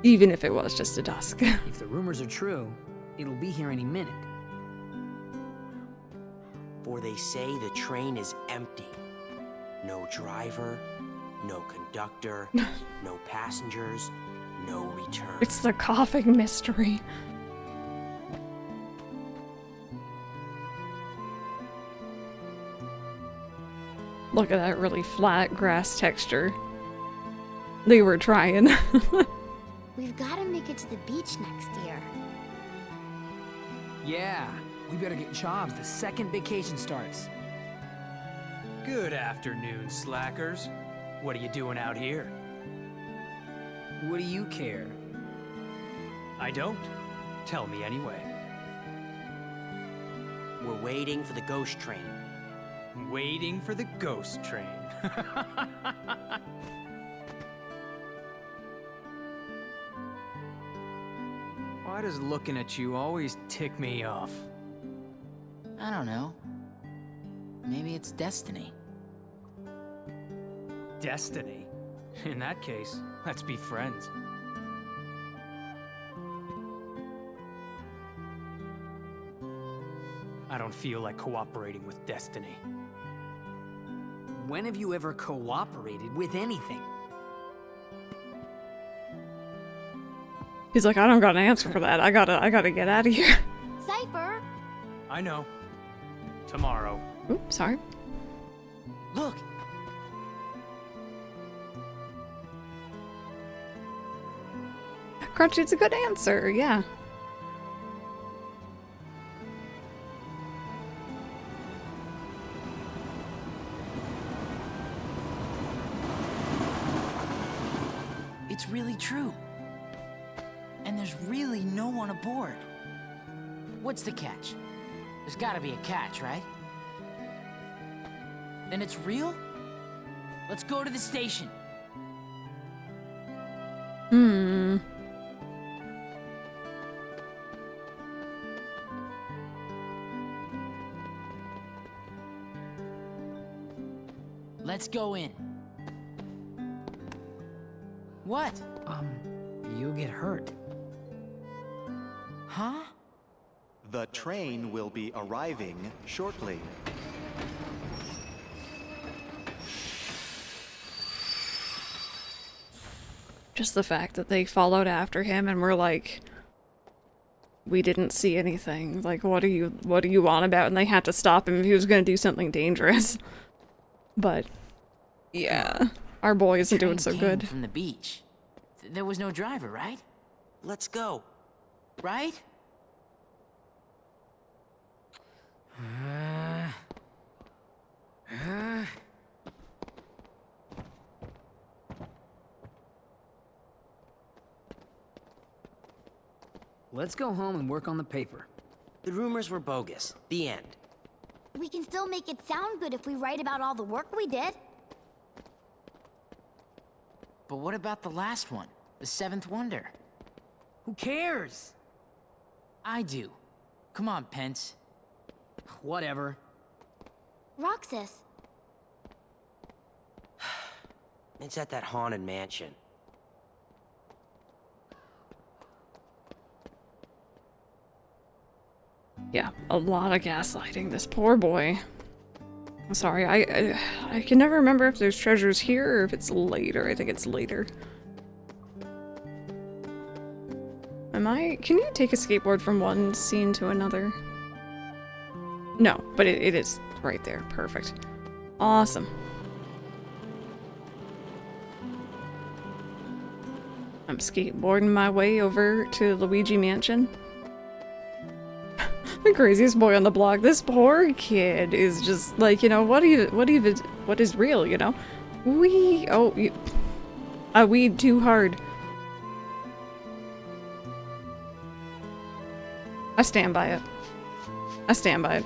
Even if it was just a dusk. If the rumors are true, it'll be here any minute. For they say the train is empty. No driver, no conductor, no passengers, no return. It's the coughing mystery. Look at that really flat grass texture. They were trying. We've got to make it to the beach next year. Yeah, we better get jobs the second vacation starts. Good afternoon, slackers. What are you doing out here? What do you care? I don't. Tell me anyway. We're waiting for the ghost train. Waiting for the ghost train. Why does looking at you always tick me off? I don't know. Maybe it's destiny. Destiny? In that case, let's be friends. I don't feel like cooperating with destiny. When have you ever cooperated with anything? He's like, I don't got an answer for that. I gotta get out of here. Cypher! I know. Tomorrow. Oops, sorry. Look! Crunchy, it's a good answer, yeah. It's really true. And there's really no one aboard. What's the catch? There's gotta be a catch, right? Then it's real? Let's go to the station. Let's go in. What? You'll get hurt. Huh? The train will be arriving shortly. Just the fact that they followed after him and were like, we didn't see anything. Like, what are you on about? And they had to stop him if he was gonna do something dangerous. But yeah, our boy isn't doing so good. From the beach. There was no driver, right? Let's go. Right? Let's go home and work on the paper. The rumors were bogus. The end. We can still make it sound good if we write about all the work we did. But what about the last one? The 7th wonder? Who cares? I do. Come on, Pence. Whatever. Roxas. It's at that haunted mansion. Yeah, a lot of gaslighting. This poor boy. I'm sorry, I can never remember if there's treasures here or if it's later. I think it's later. Can you take a skateboard from one scene to another? No, but it is right there. Perfect. Awesome. I'm skateboarding my way over to Luigi Mansion. The craziest boy on the block. This poor kid is just like, you know, what is real, you know? I weed too hard. I stand by it. I stand by it.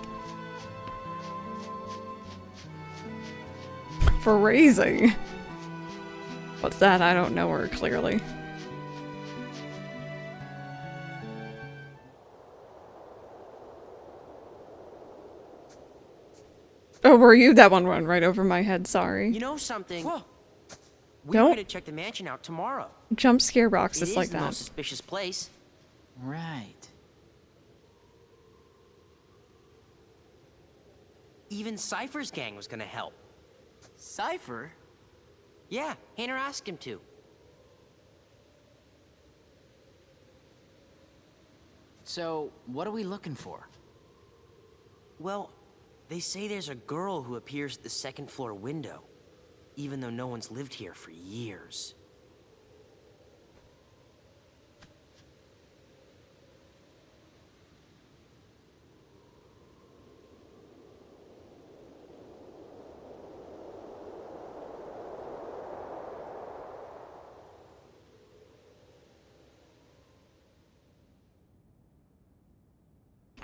Phrasing. What's that? I don't know her clearly. Oh, were you? That one went right over my head, sorry. You know something? Whoa. We're gonna check the mansion out tomorrow. Jump scare rocks It just like is the that. most suspicious place. Right. Even Cypher's gang was gonna help. Cypher? Yeah, Hayner asked him to. So, what are we looking for? Well, they say there's a girl who appears at the second floor window, even though no one's lived here for years.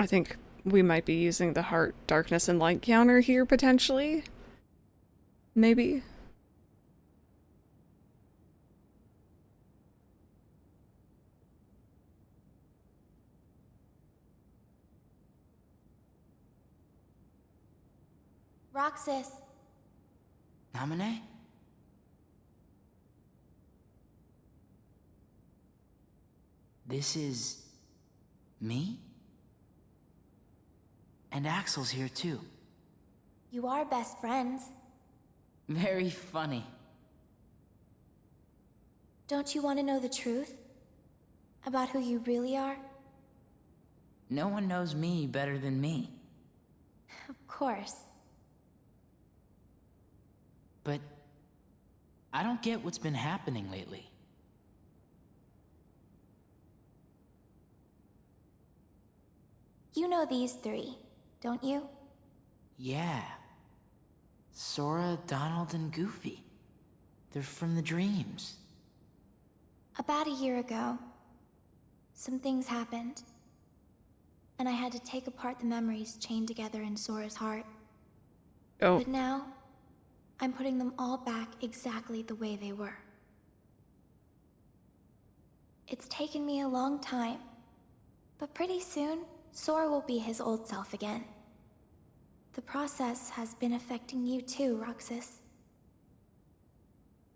I think we might be using the heart, darkness, and light counter here, potentially. Maybe. Roxas. Namine? This is... me? And Axel's here too. You are best friends. Very funny. Don't you want to know the truth? About who you really are? No one knows me better than me. Of course. But I don't get what's been happening lately. You know these three, don't you? Yeah. Sora, Donald, and Goofy. They're from the dreams. About a year ago, some things happened. And I had to take apart the memories chained together in Sora's heart. Oh. But now, I'm putting them all back exactly the way they were. It's taken me a long time, but pretty soon, Sora will be his old self again. The process has been affecting you too, Roxas.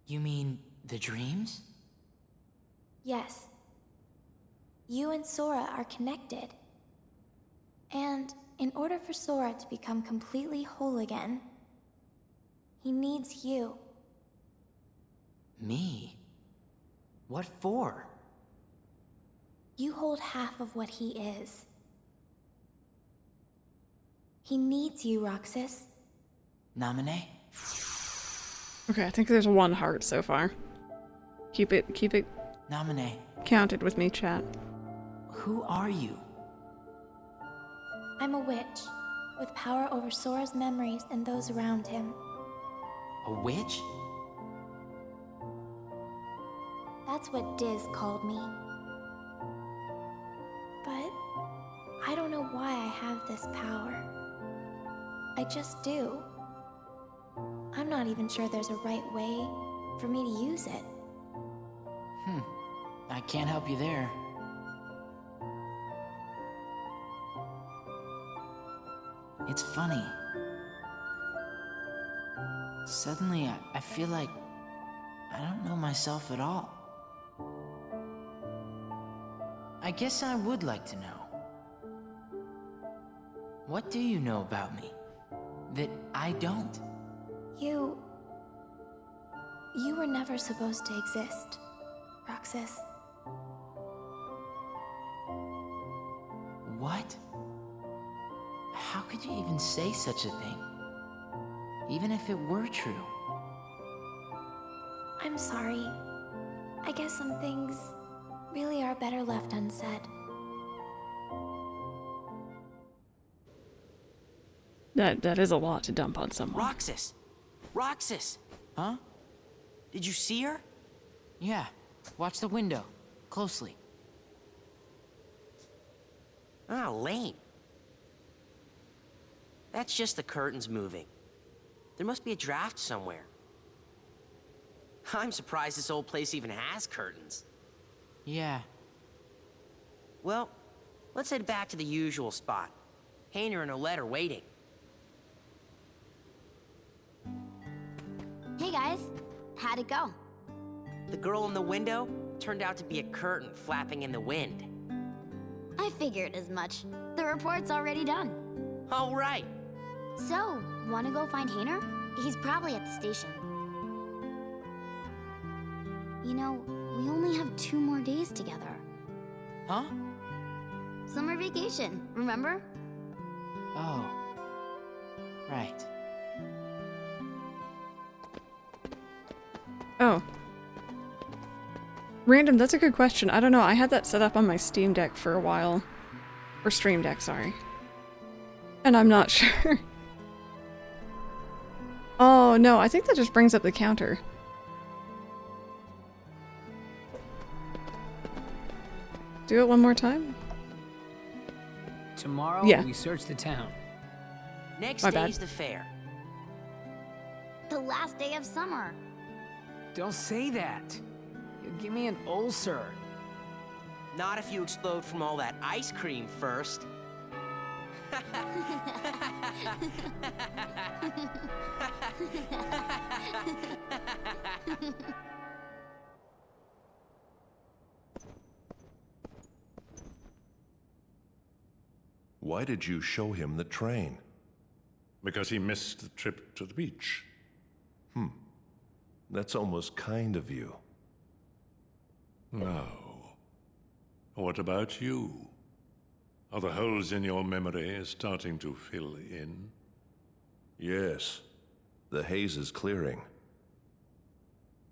You mean the dreams? Yes. You and Sora are connected. And in order for Sora to become completely whole again, he needs you. Me? What for? You hold half of what he is. He needs you, Roxas. Namine? Okay, I think there's one heart so far. Keep it Namine. counted with me, chat. Who are you? I'm a witch, with power over Sora's memories and those around him. A witch? That's what Diz called me. But I don't know why I have this power. I just do. I'm not even sure there's a right way for me to use it. I can't help you there. It's funny. Suddenly, I feel like I don't know myself at all. I guess I would like to know. What do you know about me that I don't? You were never supposed to exist, Roxas. What? How could you even say such a thing? Even if it were true. I'm sorry. I guess some things really are better left unsaid. That is a lot to dump on someone. Roxas! Roxas! Huh? Did you see her? Yeah. Watch the window. Closely. Ah, lame. That's just the curtains moving. There must be a draft somewhere. I'm surprised this old place even has curtains. Yeah. Well, let's head back to the usual spot. Hayner and Olette are waiting. Hey guys, how'd it go? The girl in the window turned out to be a curtain flapping in the wind. I figured as much. The report's already done. All right. So, wanna go find Hayner? He's probably at the station. You know, we only have 2 more days together. Huh? Summer vacation, remember? Oh. Right. Oh. Random, that's a good question. I don't know. I had that set up on my Steam Deck for a while. Or Stream Deck, sorry. And I'm not sure. Oh, no. I think that just brings up the counter. Do it one more time? Tomorrow, Yeah. we search the town. Next My bad. day's the fair. The last day of summer. Don't say that. You'll give me an ulcer. Not if you explode from all that ice cream first. Why did you show him the train? Because he missed the trip to the beach. That's almost kind of you. Now, what about you? Are the holes in your memory starting to fill in? Yes. The haze is clearing.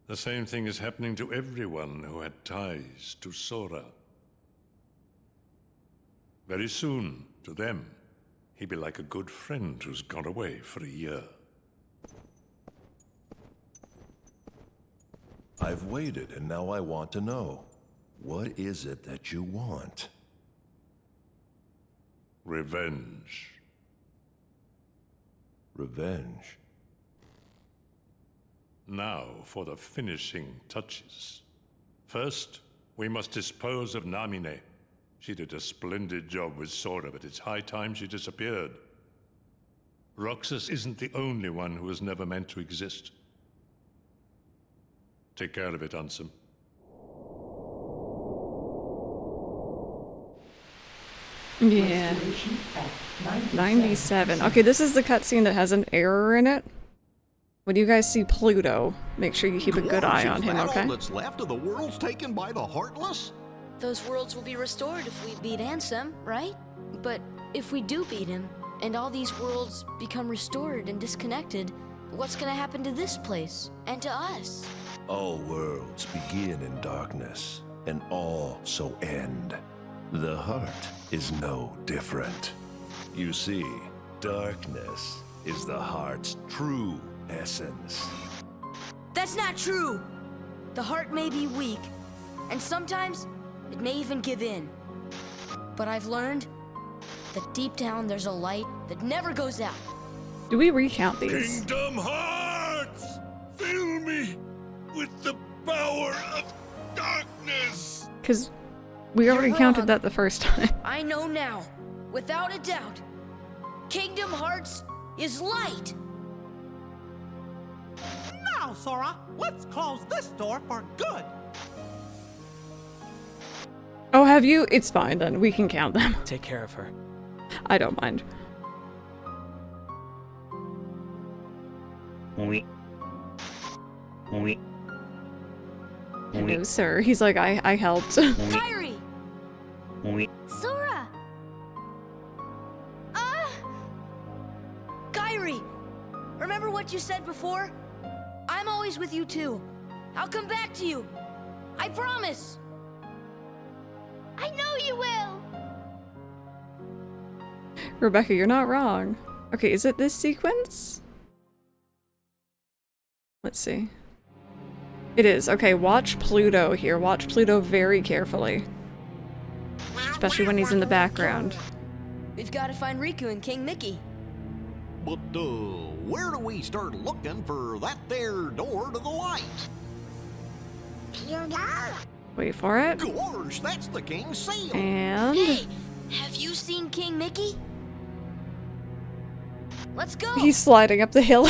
The same thing is happening to everyone who had ties to Sora. Very soon, to them, he'd be like a good friend who's gone away for a year. I've waited, and now I want to know. What is it that you want? Revenge. Revenge? Now for the finishing touches. First, we must dispose of Namine. She did a splendid job with Sora, but it's high time she disappeared. Roxas isn't the only one who was never meant to exist. Take care of it, Ansem. Yeah. 97. Okay, this is the cutscene that has an error in it. When you guys see Pluto, make sure you keep a good eye on him, okay? All that's left of the world's taken by the Heartless? Those worlds will be restored if we beat Ansem, right? But if we do beat him, and all these worlds become restored and disconnected, what's gonna happen to this place? And to us? All worlds begin in darkness, and all so end. The heart is no different. You see, darkness is the heart's true essence. That's not true! The heart may be weak, and sometimes it may even give in. But I've learned that deep down there's a light that never goes out. Do we recount these? Kingdom Hearts! Fill me with the power of darkness! Because we already You're counted wrong. that the first time. I know now, without a doubt. Kingdom Hearts is light. Now, Sora, let's close this door for good. Oh, have you? It's fine then. We can count them. Take care of her. I don't mind. Hello, sir. He's like, I helped. Kyrie! Sora! Kyrie! Remember what you said before? I'm always with you too. I'll come back to you. I promise. I know you will! Rebecca, you're not wrong. Okay, is it this sequence? Let's see. It is. Okay, watch Pluto here. Watch Pluto very carefully. Especially when he's in the background. We've got to find Riku and King Mickey. But, where do we start looking for that there door to the light? Wait for it. Gosh, that's the king's seal. And... Hey, have you seen King Mickey? Let's go. he's sliding up the hill.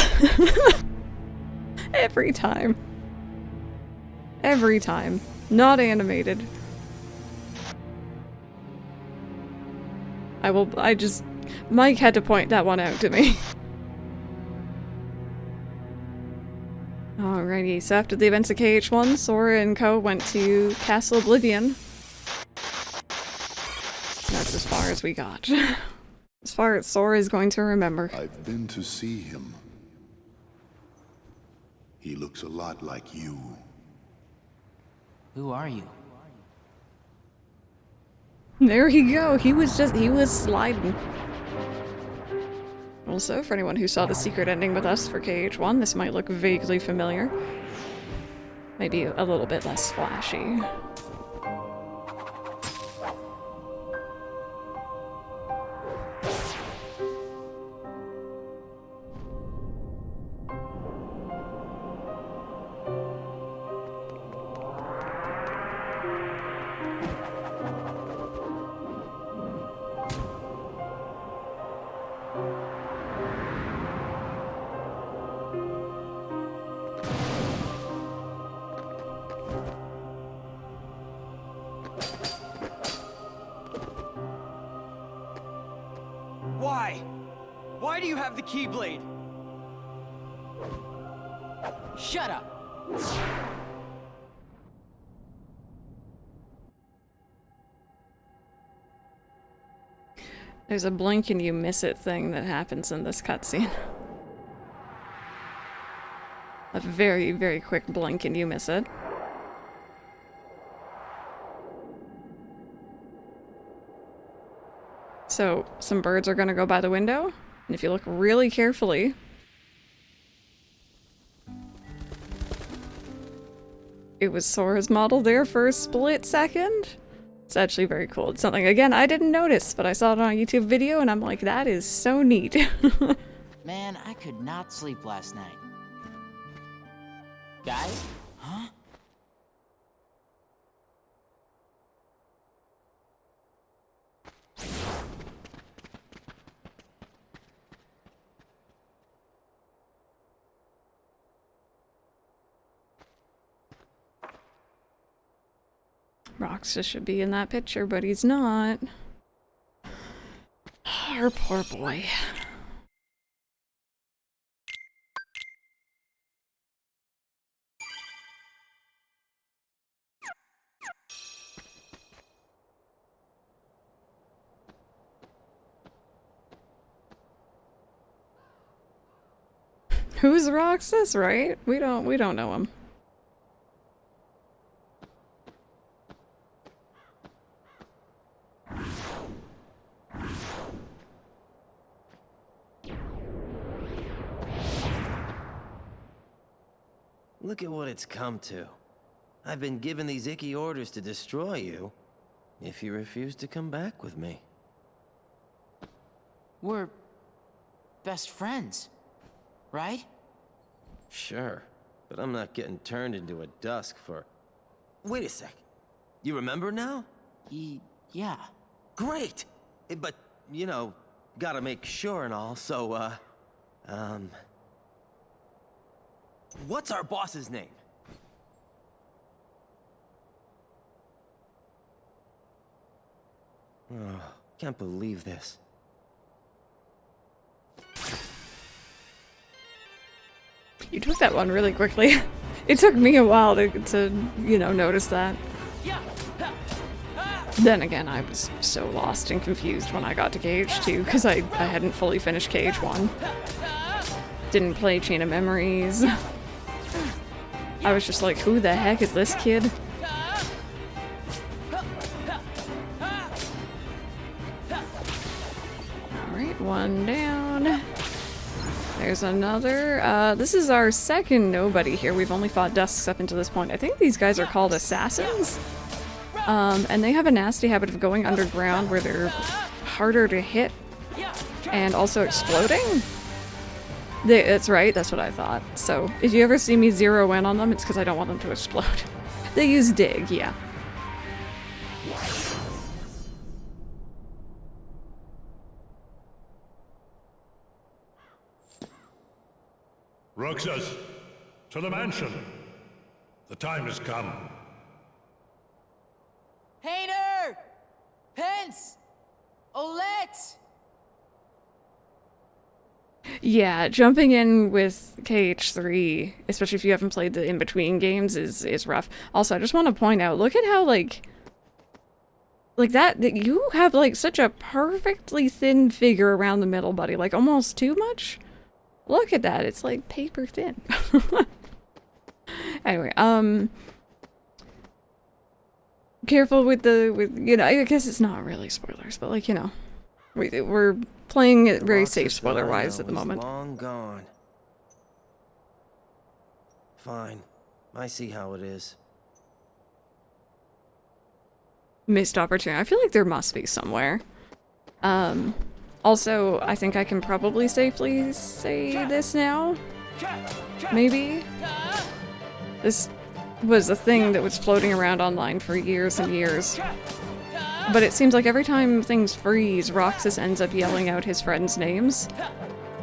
Every time. Every time. Not animated. Mike had to point that one out to me. Alrighty, so after the events of KH1, Sora and Co. went to Castle Oblivion. And that's as far as we got. As far as Sora is going to remember. I've been to see him. He looks a lot like you. Who are you? There you go. He was sliding. Also, for anyone who saw the secret ending with us for KH1, this might look vaguely familiar. Maybe a little bit less flashy. Why? Why do you have the Keyblade? Shut up! There's a blink and you miss it thing that happens in this cutscene. A very, very quick blink and you miss it. So, some birds are gonna go by the window, and if you look really carefully, it was Sora's model there for a split second. It's actually very cool. It's something, again, I didn't notice, but I saw it on a YouTube video, and I'm like, that is so neat. Man, I could not sleep last night. Guys? Huh? Roxas should be in that picture, but he's not. Our poor boy. Who's Roxas, right? We don't know him. Look at what it's come to. I've been given these icky orders to destroy you if you refuse to come back with me. We're best friends, right? Sure, but I'm not getting turned into a dusk for... Wait a sec. You remember now? Yeah. Great! But, you know, gotta make sure and all, so, what's our boss's name? Oh, can't believe this. You took that one really quickly. It took me a while to you know, notice that. Then again, I was so lost and confused when I got to Cage 2, because I hadn't fully finished Cage 1. Didn't play Chain of Memories. I was just like, who the heck is this kid? Alright, one down. There's another. This is our second nobody here. We've only fought Dusks up until this point. I think these guys are called Assassins. And they have a nasty habit of going underground where they're harder to hit and also exploding. That's right, that's what I thought. So if you ever see me zero in on them, it's because I don't want them to explode. They use dig, yeah. Roxas, to the mansion. The time has come. Hayner! Pence! Olette! Yeah, jumping in with KH3, especially if you haven't played the in-between games, is rough. Also, I just want to point out, look at how, like that you have, like, such a perfectly thin figure around the middle, buddy. Like, almost too much. Look at that, it's, like, paper thin. Anyway, careful with you know, I guess it's not really spoilers, but, like, you know, we're playing it very safe spoiler-wise at the moment. Long gone. Fine. I see how it is. Missed opportunity. I feel like there must be somewhere. Also, I think I can probably safely say this now. Maybe? This was a thing that was floating around online for years and years. But it seems like every time things freeze, Roxas ends up yelling out his friends' names.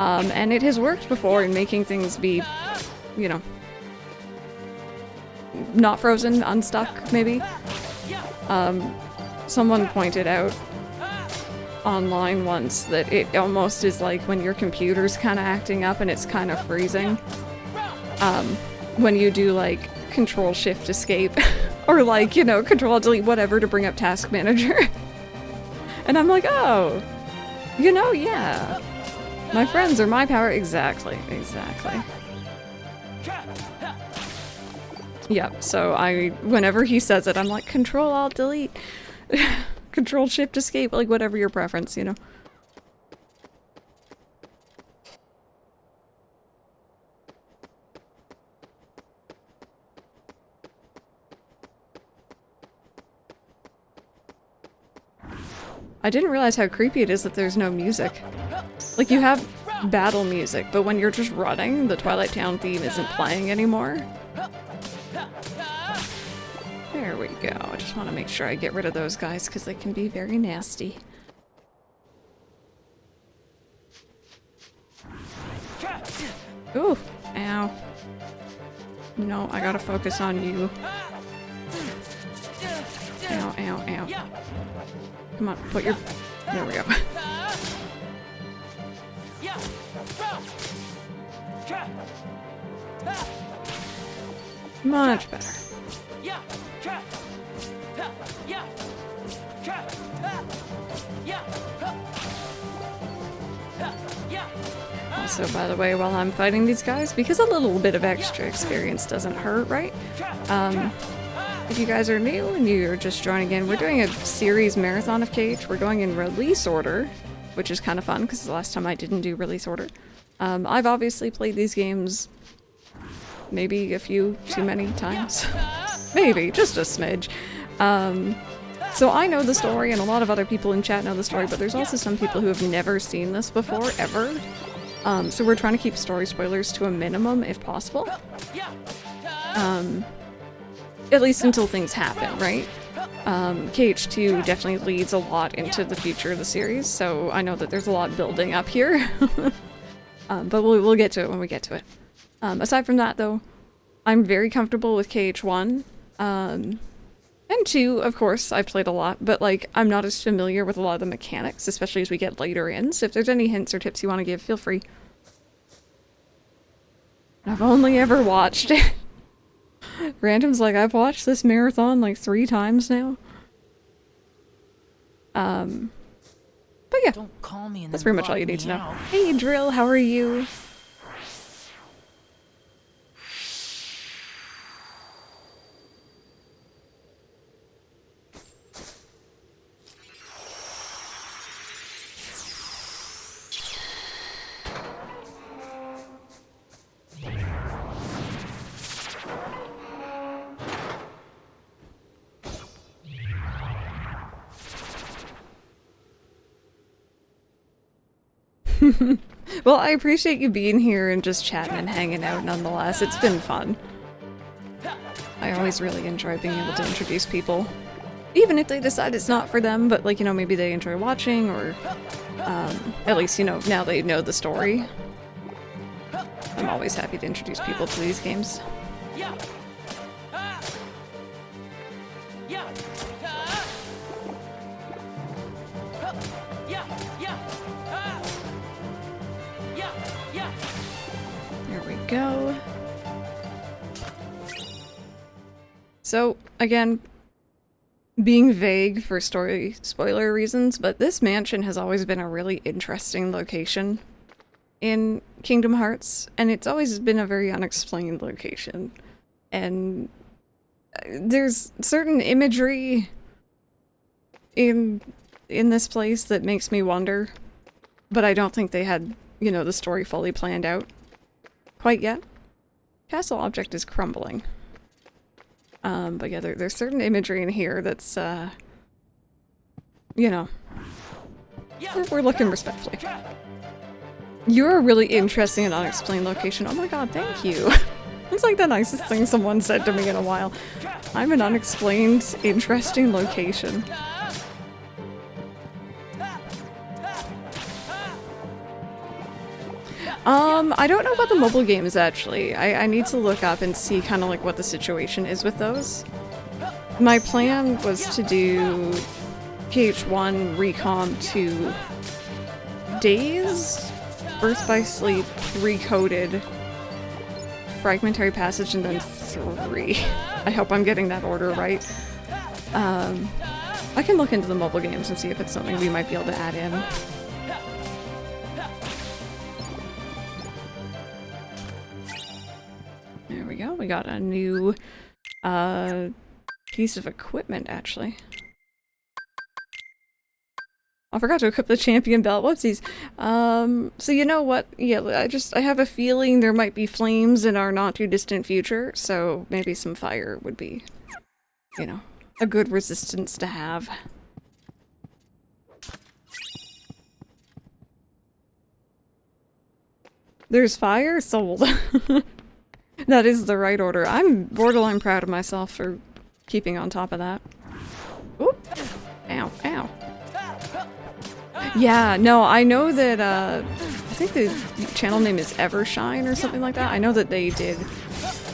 And it has worked before in making things be, you know, not frozen, unstuck, maybe. Someone pointed out online once that it almost is like when your computer's kind of acting up and it's kind of freezing. When you do, like, Control-Shift-Escape, or, like, you know, Control-Delete whatever to bring up Task Manager. And I'm like, oh, you know, yeah. My friends are my power. Exactly, exactly. Yep, so whenever he says it, I'm like, Control-Alt-Delete. Control-Shift-Escape, like, whatever your preference, you know. I didn't realize how creepy it is that there's no music. Like, you have battle music, but when you're just running, the Twilight Town theme isn't playing anymore. There we go. I just want to make sure I get rid of those guys because they can be very nasty. Ooh, ow. No, I gotta focus on you. Ow, ow, ow. Come on, put your... There we go. Much better. Also, by the way, while I'm fighting these guys, because a little bit of extra experience doesn't hurt, right? If you guys are new and you're just joining in, we're doing a series marathon of Cage. We're going in release order, which is kind of fun because the last time I didn't do release order. I've obviously played these games maybe a few too many times. Maybe, just a smidge. So I know the story and a lot of other people in chat know the story, but there's also some people who have never seen this before, ever. So we're trying to keep story spoilers to a minimum if possible. At least until things happen, right? KH2 definitely leads a lot into the future of the series, so I know that there's a lot building up here. But we'll get to it when we get to it. Aside from that, though, I'm very comfortable with KH1. And 2, of course, I've played a lot, but, like, I'm not as familiar with a lot of the mechanics, especially as we get later in, so if there's any hints or tips you want to give, feel free. I've only ever watched it. Random's like, I've watched this marathon like 3 times now. But yeah, Don't call me and that's then pretty much all block you need me to know. out. Hey Drill, how are you? Well, I appreciate you being here and just chatting and hanging out nonetheless. It's been fun. I always really enjoy being able to introduce people. Even if they decide it's not for them, but like, you know, maybe they enjoy watching or at least, you know, now they know the story. I'm always happy to introduce people to these games. There we go. So, again, being vague for story spoiler reasons, but this mansion has always been a really interesting location in Kingdom Hearts, and it's always been a very unexplained location. And there's certain imagery in this place that makes me wonder, but I don't think they had, you know, the story fully planned out quite yet. Castle object is crumbling. But yeah, there's certain imagery in here that's, you know, we're looking respectfully. You're a really interesting and unexplained location. Oh my god, thank you. It's like the nicest thing someone said to me in a while. I'm an unexplained, interesting location. I don't know about the mobile games, actually. I need to look up and see kind of like what the situation is with those. My plan was to do KH1 recomp to Days, Birth by Sleep, Recoded, Fragmentary Passage, and then 3. I hope I'm getting that order right. I can look into the mobile games and see if it's something we might be able to add in. There we go. We got a new piece of equipment, actually. I forgot to equip the champion belt. Whoopsies. So you know what? Yeah, I have a feeling there might be flames in our not too distant future, so maybe some fire would be, you know, a good resistance to have. There's fire? Sold. That is the right order. I'm borderline proud of myself for keeping on top of that. Oop. Ow, ow. Yeah, no, I know that, I think the channel name is Evershine or something like that. I know that they did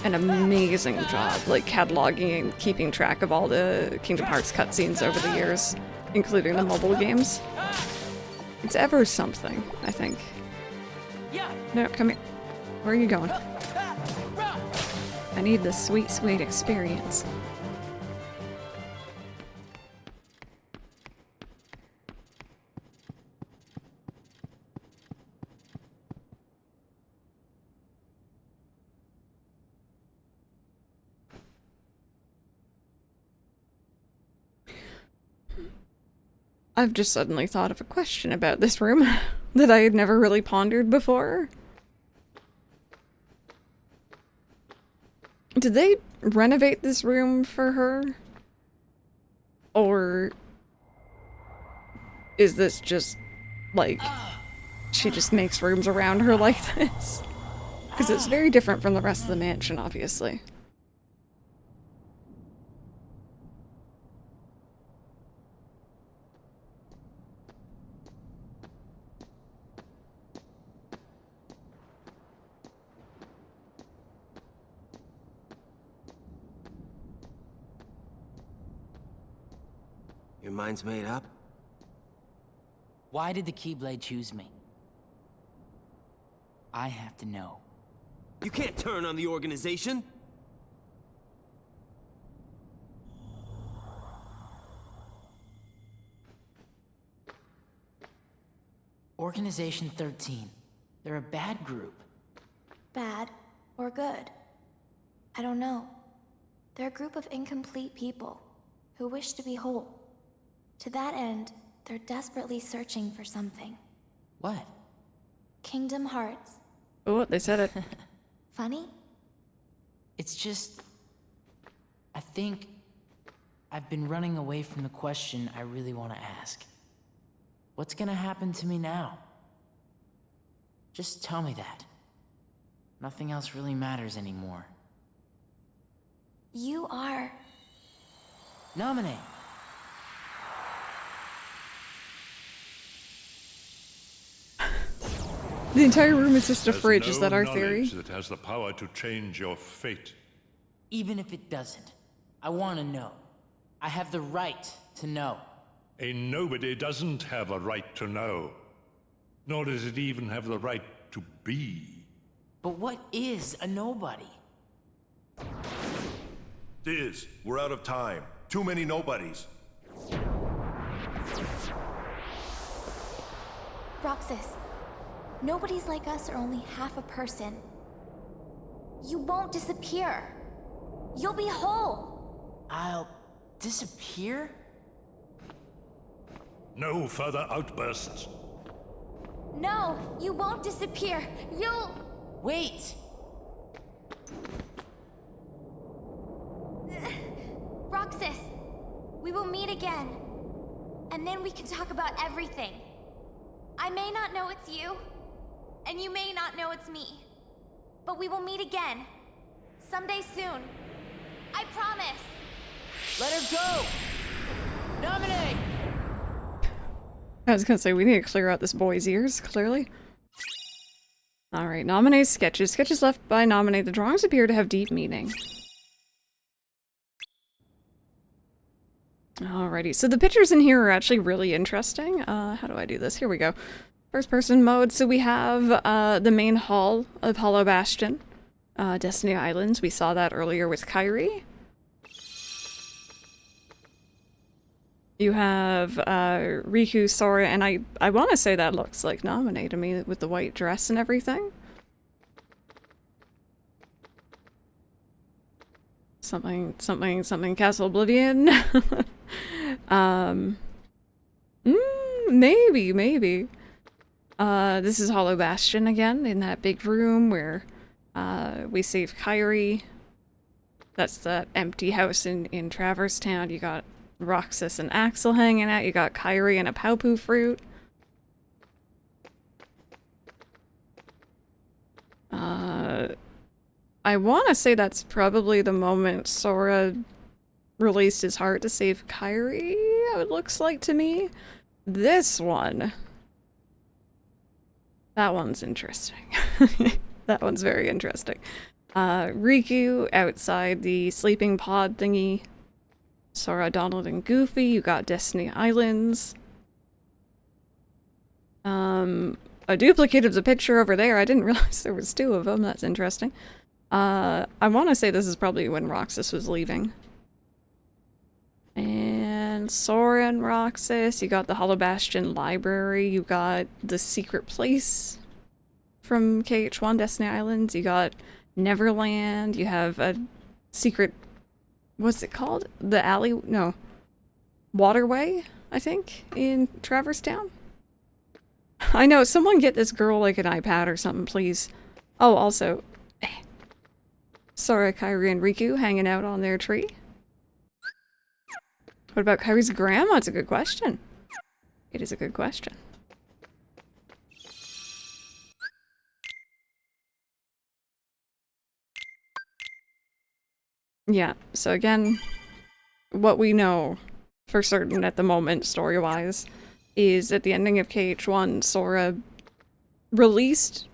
an amazing job, like, cataloging and keeping track of all the Kingdom Hearts cutscenes over the years, including the mobile games. It's ever something, I think. No, come here. Where are you going? I need the sweet, sweet experience. I've just suddenly thought of a question about this room that I had never really pondered before. Did they renovate this room for her? Or is this just, like, she just makes rooms around her like this? Because it's very different from the rest of the mansion, obviously. Your mind's made up? Why did the Keyblade choose me? I have to know. You can't turn on the organization! Organization 13. They're a bad group. Bad or good? I don't know. They're a group of incomplete people who wish to be whole. To that end, they're desperately searching for something. What? Kingdom Hearts. Oh, they said it. Funny? It's just... I think I've been running away from the question I really want to ask. What's gonna happen to me now? Just tell me that. Nothing else really matters anymore. You are... Nominate! The entire room is just a There's fridge, is no that our knowledge theory? that has the power to change your fate. Even if it doesn't, I want to know. I have the right to know. A nobody doesn't have a right to know. Nor does it even have the right to be. But what is a nobody? Diz, we're out of time. Too many nobodies. Roxas, nobodies like us are only half a person. You won't disappear. You'll be whole. I'll disappear? No further outbursts. No, you won't disappear. You'll... Wait! Roxas, we will meet again. And then we can talk about everything. I may not know it's you, and you may not know it's me. But we will meet again. Someday soon. I promise. Let her go! Nominate! I was gonna say, we need to clear out this boy's ears, clearly. Alright, nominate sketches. Sketches left by nominate. The drawings appear to have deep meaning. Alrighty, so the pictures in here are actually really interesting. How do I do this? Here we go. First person mode. So we have the main hall of Hollow Bastion. Destiny Islands. We saw that earlier with Kairi. You have Riku, Sora, and I want to say that looks like Nominate to me with the white dress and everything. Something Castle Oblivion. Maybe. This is Hollow Bastion again, in that big room where we save Kairi. That's the empty house in Traverse Town. You got Roxas and Axel hanging out. You got Kairi and a Paupu fruit. I want to say that's probably the moment Sora released his heart to save Kairi, it looks like to me. This one. That one's interesting. That one's very interesting. Riku outside the sleeping pod thingy. Sora, Donald, and Goofy. You got Destiny Islands. A duplicate of the picture over there. I didn't realize there was two of them. That's interesting. I want to say this is probably when Roxas was leaving. And Sora and Roxas. You got the Hollow Bastion library. You got the secret place from KH1 Destiny Islands. You got Neverland. You have a secret... What's it called? The alley... No. Waterway, I think, in Traverse Town? I know, someone get this girl like an iPad or something, please. Oh, also... Sora, Kairi, and Riku hanging out on their tree. What about Kairi's grandma? It's a good question. It is a good question. Yeah, so again, what we know for certain at the moment, story-wise, is at the ending of KH1, Sora released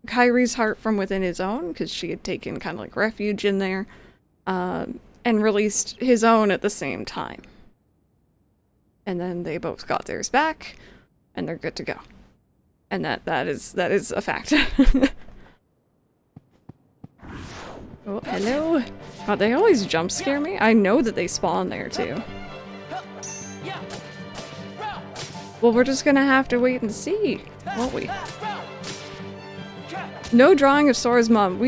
Kairi's heart from within his own, because she had taken kind of like refuge in there, and released his own at the same time. And then they both got theirs back, and they're good to go. And that is a fact. Oh, hello. God, they always jump scare me. I know that they spawn there too. Well, we're just gonna have to wait and see, won't we? No drawing of Sora's mom.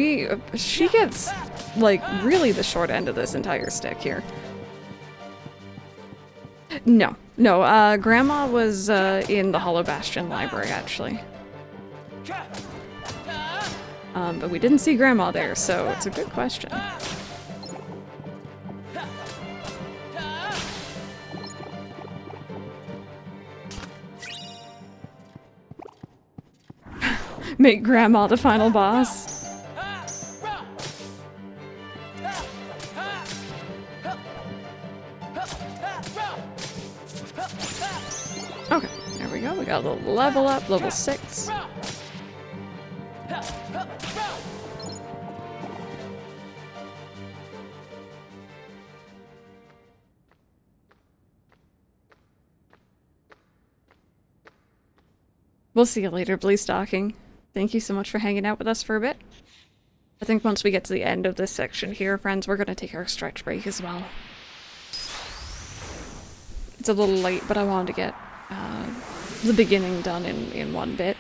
She gets, like, really the short end of this entire stick here. No. Grandma was in the Hollow Bastion library, actually. But we didn't see Grandma there, so it's a good question. Make Grandma the final boss. Okay, there we go. We got a little level up, level 6. We'll see you later, BlueSky. Thank you so much for hanging out with us for a bit. I think once we get to the end of this section here, friends, we're going to take our stretch break as well. It's a little late, but I wanted to get the beginning done in one bit.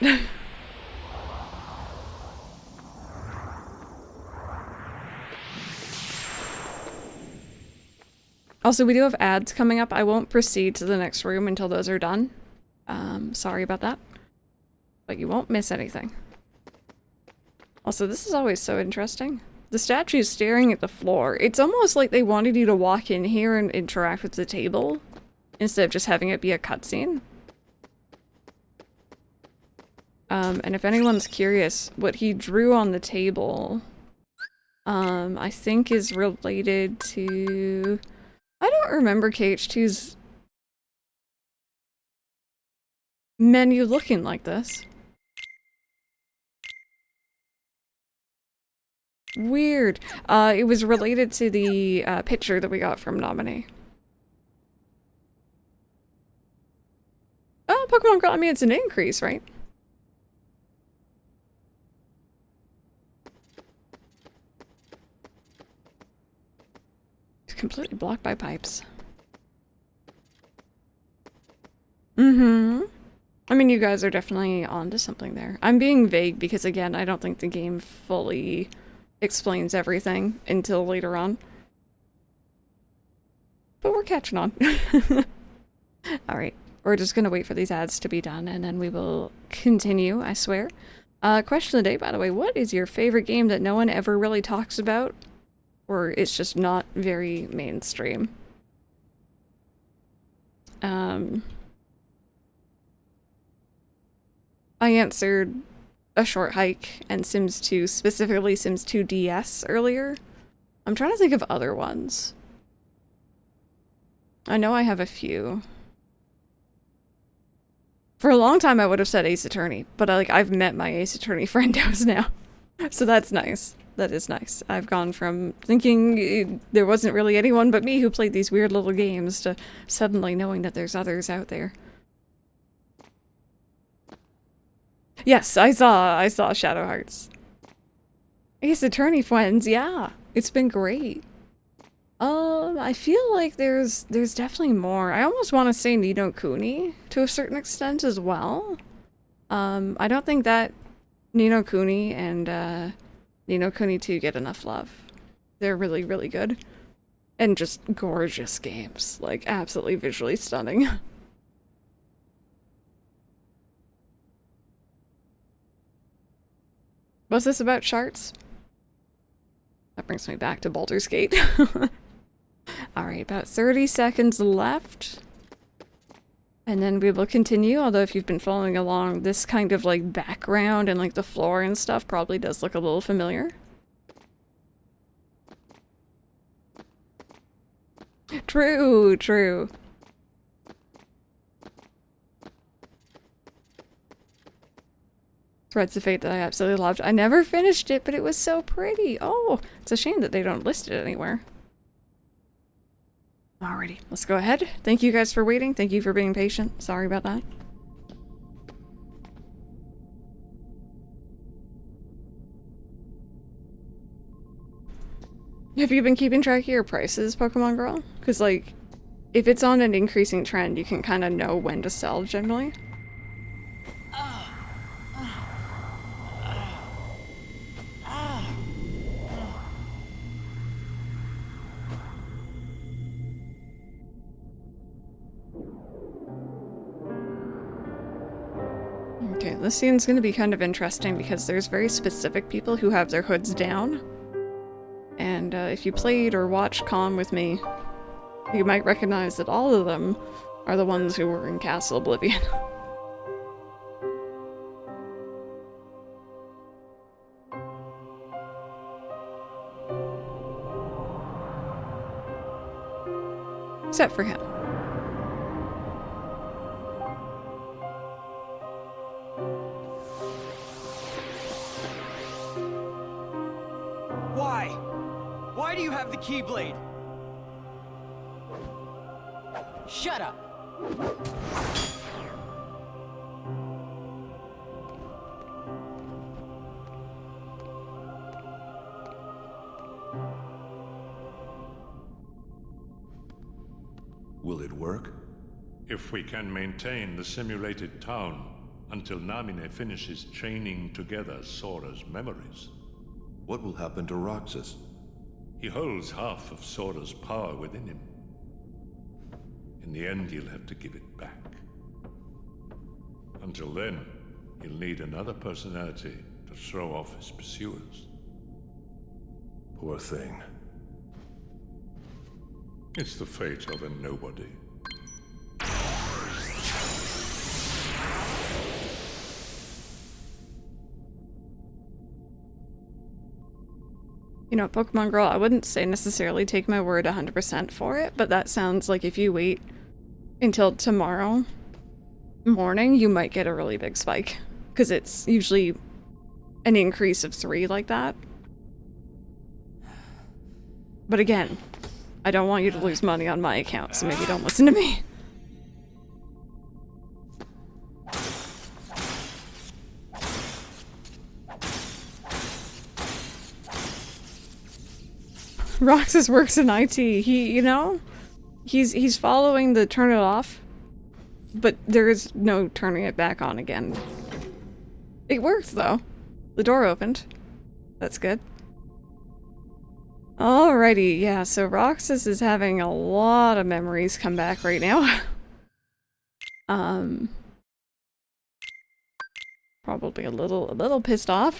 Also, we do have ads coming up. I won't proceed to the next room until those are done. Sorry about that. But you won't miss anything. Also, this is always so interesting. The statue's staring at the floor. It's almost like they wanted you to walk in here and interact with the table instead of just having it be a cutscene. And if anyone's curious, what he drew on the table, I think is related to... I don't remember KH2's menu looking like this. Weird. It was related to the picture that we got from Nominee. Oh, Pokemon Girl, I mean, it's an increase, right? It's completely blocked by pipes. Mm-hmm. I mean, you guys are definitely onto something there. I'm being vague because, again, I don't think the game fully explains everything until later on. But we're catching on. Alright, we're just gonna wait for these ads to be done and then we will continue, I swear. Question of the day, by the way, what is your favorite game that no one ever really talks about? Or it's just not very mainstream? I answered A Short Hike and Sims 2, specifically Sims 2 DS earlier. I'm trying to think of other ones. I know I have a few. For a long time I would have said Ace Attorney, but I've met my Ace Attorney friendos now. So that's nice. That is nice. I've gone from thinking there wasn't really anyone but me who played these weird little games to suddenly knowing that there's others out there. Yes, I saw Shadow Hearts. Ace Attorney friends, yeah. It's been great. I feel like there's definitely more. I almost want to say Ni no Kuni to a certain extent as well. I don't think that Ni no Kuni and Ni no Kuni 2 get enough love. They're really, really good. And just gorgeous games. Like, absolutely visually stunning. Was this about charts? That brings me back to Baldur's Gate. Alright, about 30 seconds left. And then we will continue, although if you've been following along, this kind of like background and like the floor and stuff probably does look a little familiar. True, true. Threads of Fate that I absolutely loved. I never finished it, but it was so pretty. Oh, it's a shame that they don't list it anywhere. Alrighty, let's go ahead. Thank you guys for waiting. Thank you for being patient. Sorry about that. Have you been keeping track of your prices, Pokemon Girl? Because, like, if it's on an increasing trend, you can kind of know when to sell, generally. Okay, this scene's gonna be kind of interesting because there's very specific people who have their hoods down. And if you played or watched Con with me, you might recognize that all of them are the ones who were in Castle Oblivion. Except for him. Why? Why do you have the Keyblade? Shut up! Will it work? If we can maintain the simulated town until Namine finishes chaining together Sora's memories. What will happen to Roxas? He holds half of Sora's power within him. In the end, he'll have to give it back. Until then, he'll need another personality to throw off his pursuers. Poor thing. It's the fate of a nobody. You know, Pokemon Girl, I wouldn't say necessarily take my word 100% for it, but that sounds like if you wait until tomorrow morning, you might get a really big spike. Because it's usually an increase of 3 like that. But again, I don't want you to lose money on my account, so maybe don't listen to me. Roxas works in IT. You know, he's following the turn it off, but there is no turning it back on again. It worked though. The door opened. That's good. Alrighty, yeah, so Roxas is having a lot of memories come back right now. Probably a little pissed off.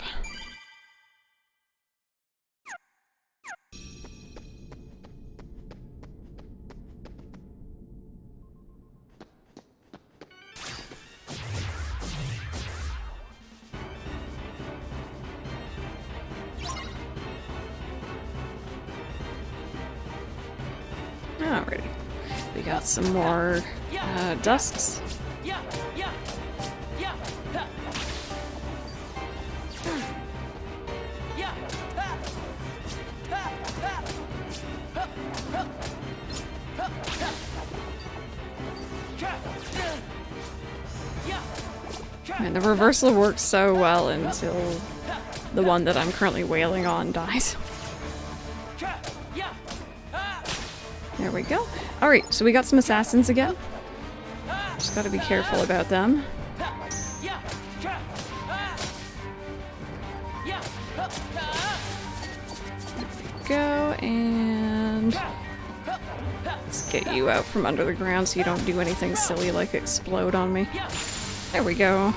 Alrighty. We got some more dusks. Man, the reversal works so well until the one that I'm currently wailing on dies. There we go. Alright, so we got some assassins again. Just gotta be careful about them. There we go, and let's get you out from under the ground so you don't do anything silly like explode on me. There we go.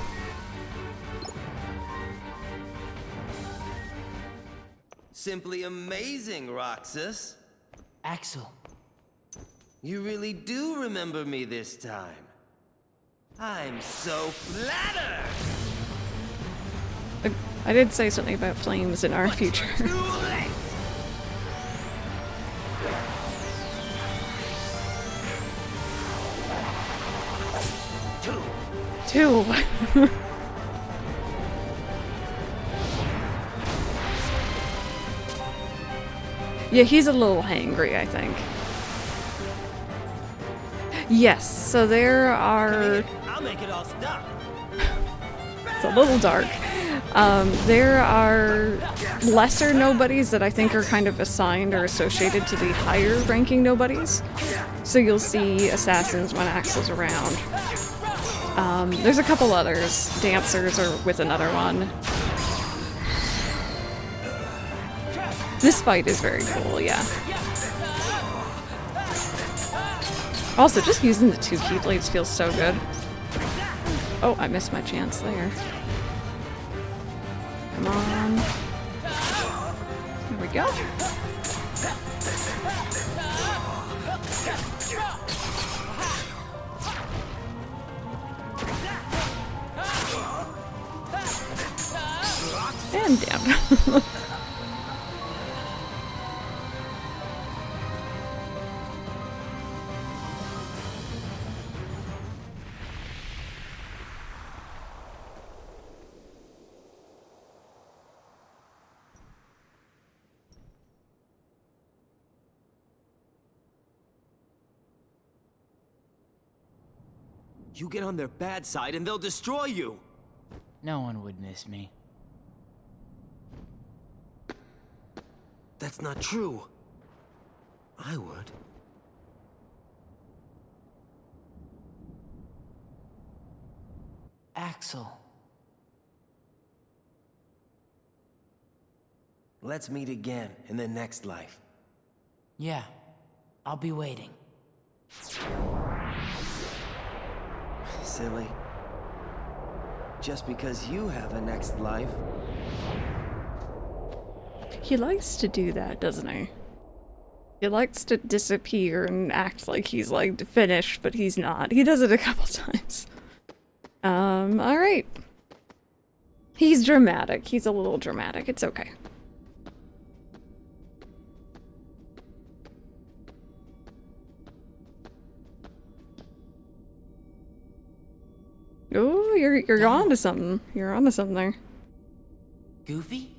Simply amazing, Roxas. Axel. You really do remember me this time. I'm so flattered! I did say something about flames in our future. Two. Yeah, he's a little hangry, I think. Yes, so there are... I'll make it all stop. It's a little dark. There are lesser nobodies that I think are kind of assigned or associated to the higher ranking nobodies. So you'll see assassins when Axel's around. There's a couple others. Dancers are with another one. This fight is very cool, yeah. Also, just using the 2 Keyblades feels so good. Oh, I missed my chance there. Come on. There we go. And down. You get on their bad side and they'll destroy you. No one would miss me. That's not true. I would. Axel. Let's meet again in the next life. Yeah, I'll be waiting. Silly. Just because you have a next life. He likes to do that, doesn't he? He likes to disappear and act like he's like finished, but he's not. He does it a couple times. Alright. He's dramatic. He's a little dramatic. It's okay. Oh, you're on to something. You're on to something there. Goofy?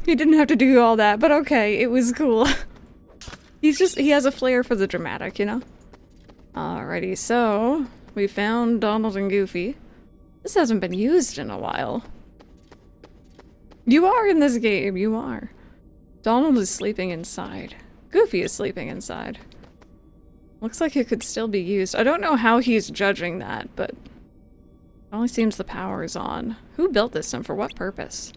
He didn't have to do all that, but okay, it was cool. He has a flair for the dramatic, you know? Alrighty, so we found Donald and Goofy. This hasn't been used in a while. You are in this game, you are. Donald is sleeping inside. Goofy is sleeping inside. Looks like it could still be used. I don't know how he's judging that, but it only seems the power is on. Who built this and for what purpose?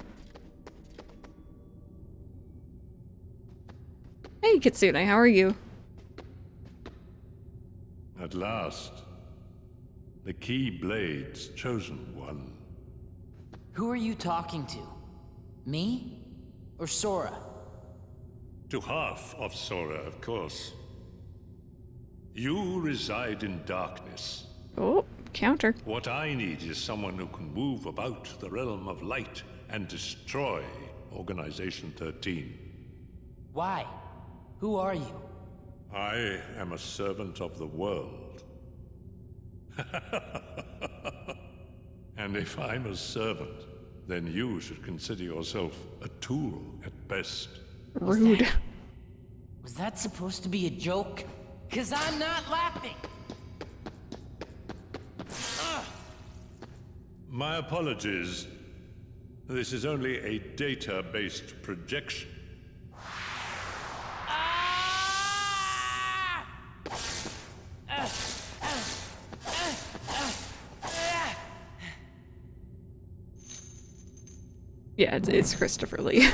Hey, Kitsune, how are you? At last, the key blade's chosen one. Who are you talking to? Me? Or Sora? To half of Sora, of course. You reside in darkness. Oh, counter. What I need is someone who can move about the realm of light and destroy Organization 13. Why? Who are you? I am a servant of the world. And if I'm a servant, then you should consider yourself a tool at best. Rude. Was that supposed to be a joke? 'Cause I'm not laughing! My apologies. This is only a data-based projection. Yeah, it's Christopher Lee.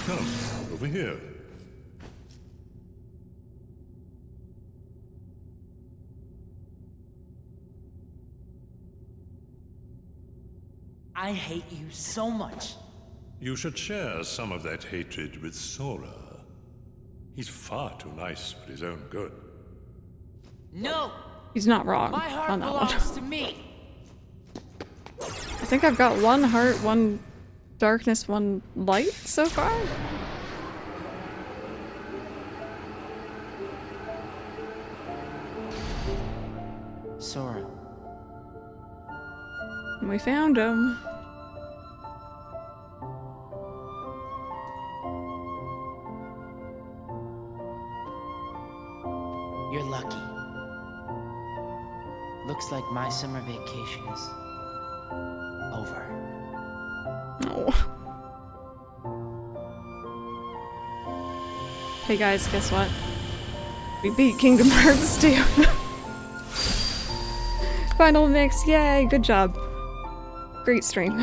Come, over here. I hate you so much. You should share some of that hatred with Sora. He's far too nice for his own good. No! He's not wrong My heart on that one. belongs to me! I think I've got one heart, one darkness, one light so far. Sora. We found him. You're lucky. Looks like my summer vacation is over. Oh. Hey guys, guess what? We beat Kingdom Hearts 2. Final mix, yay, good job. Great stream.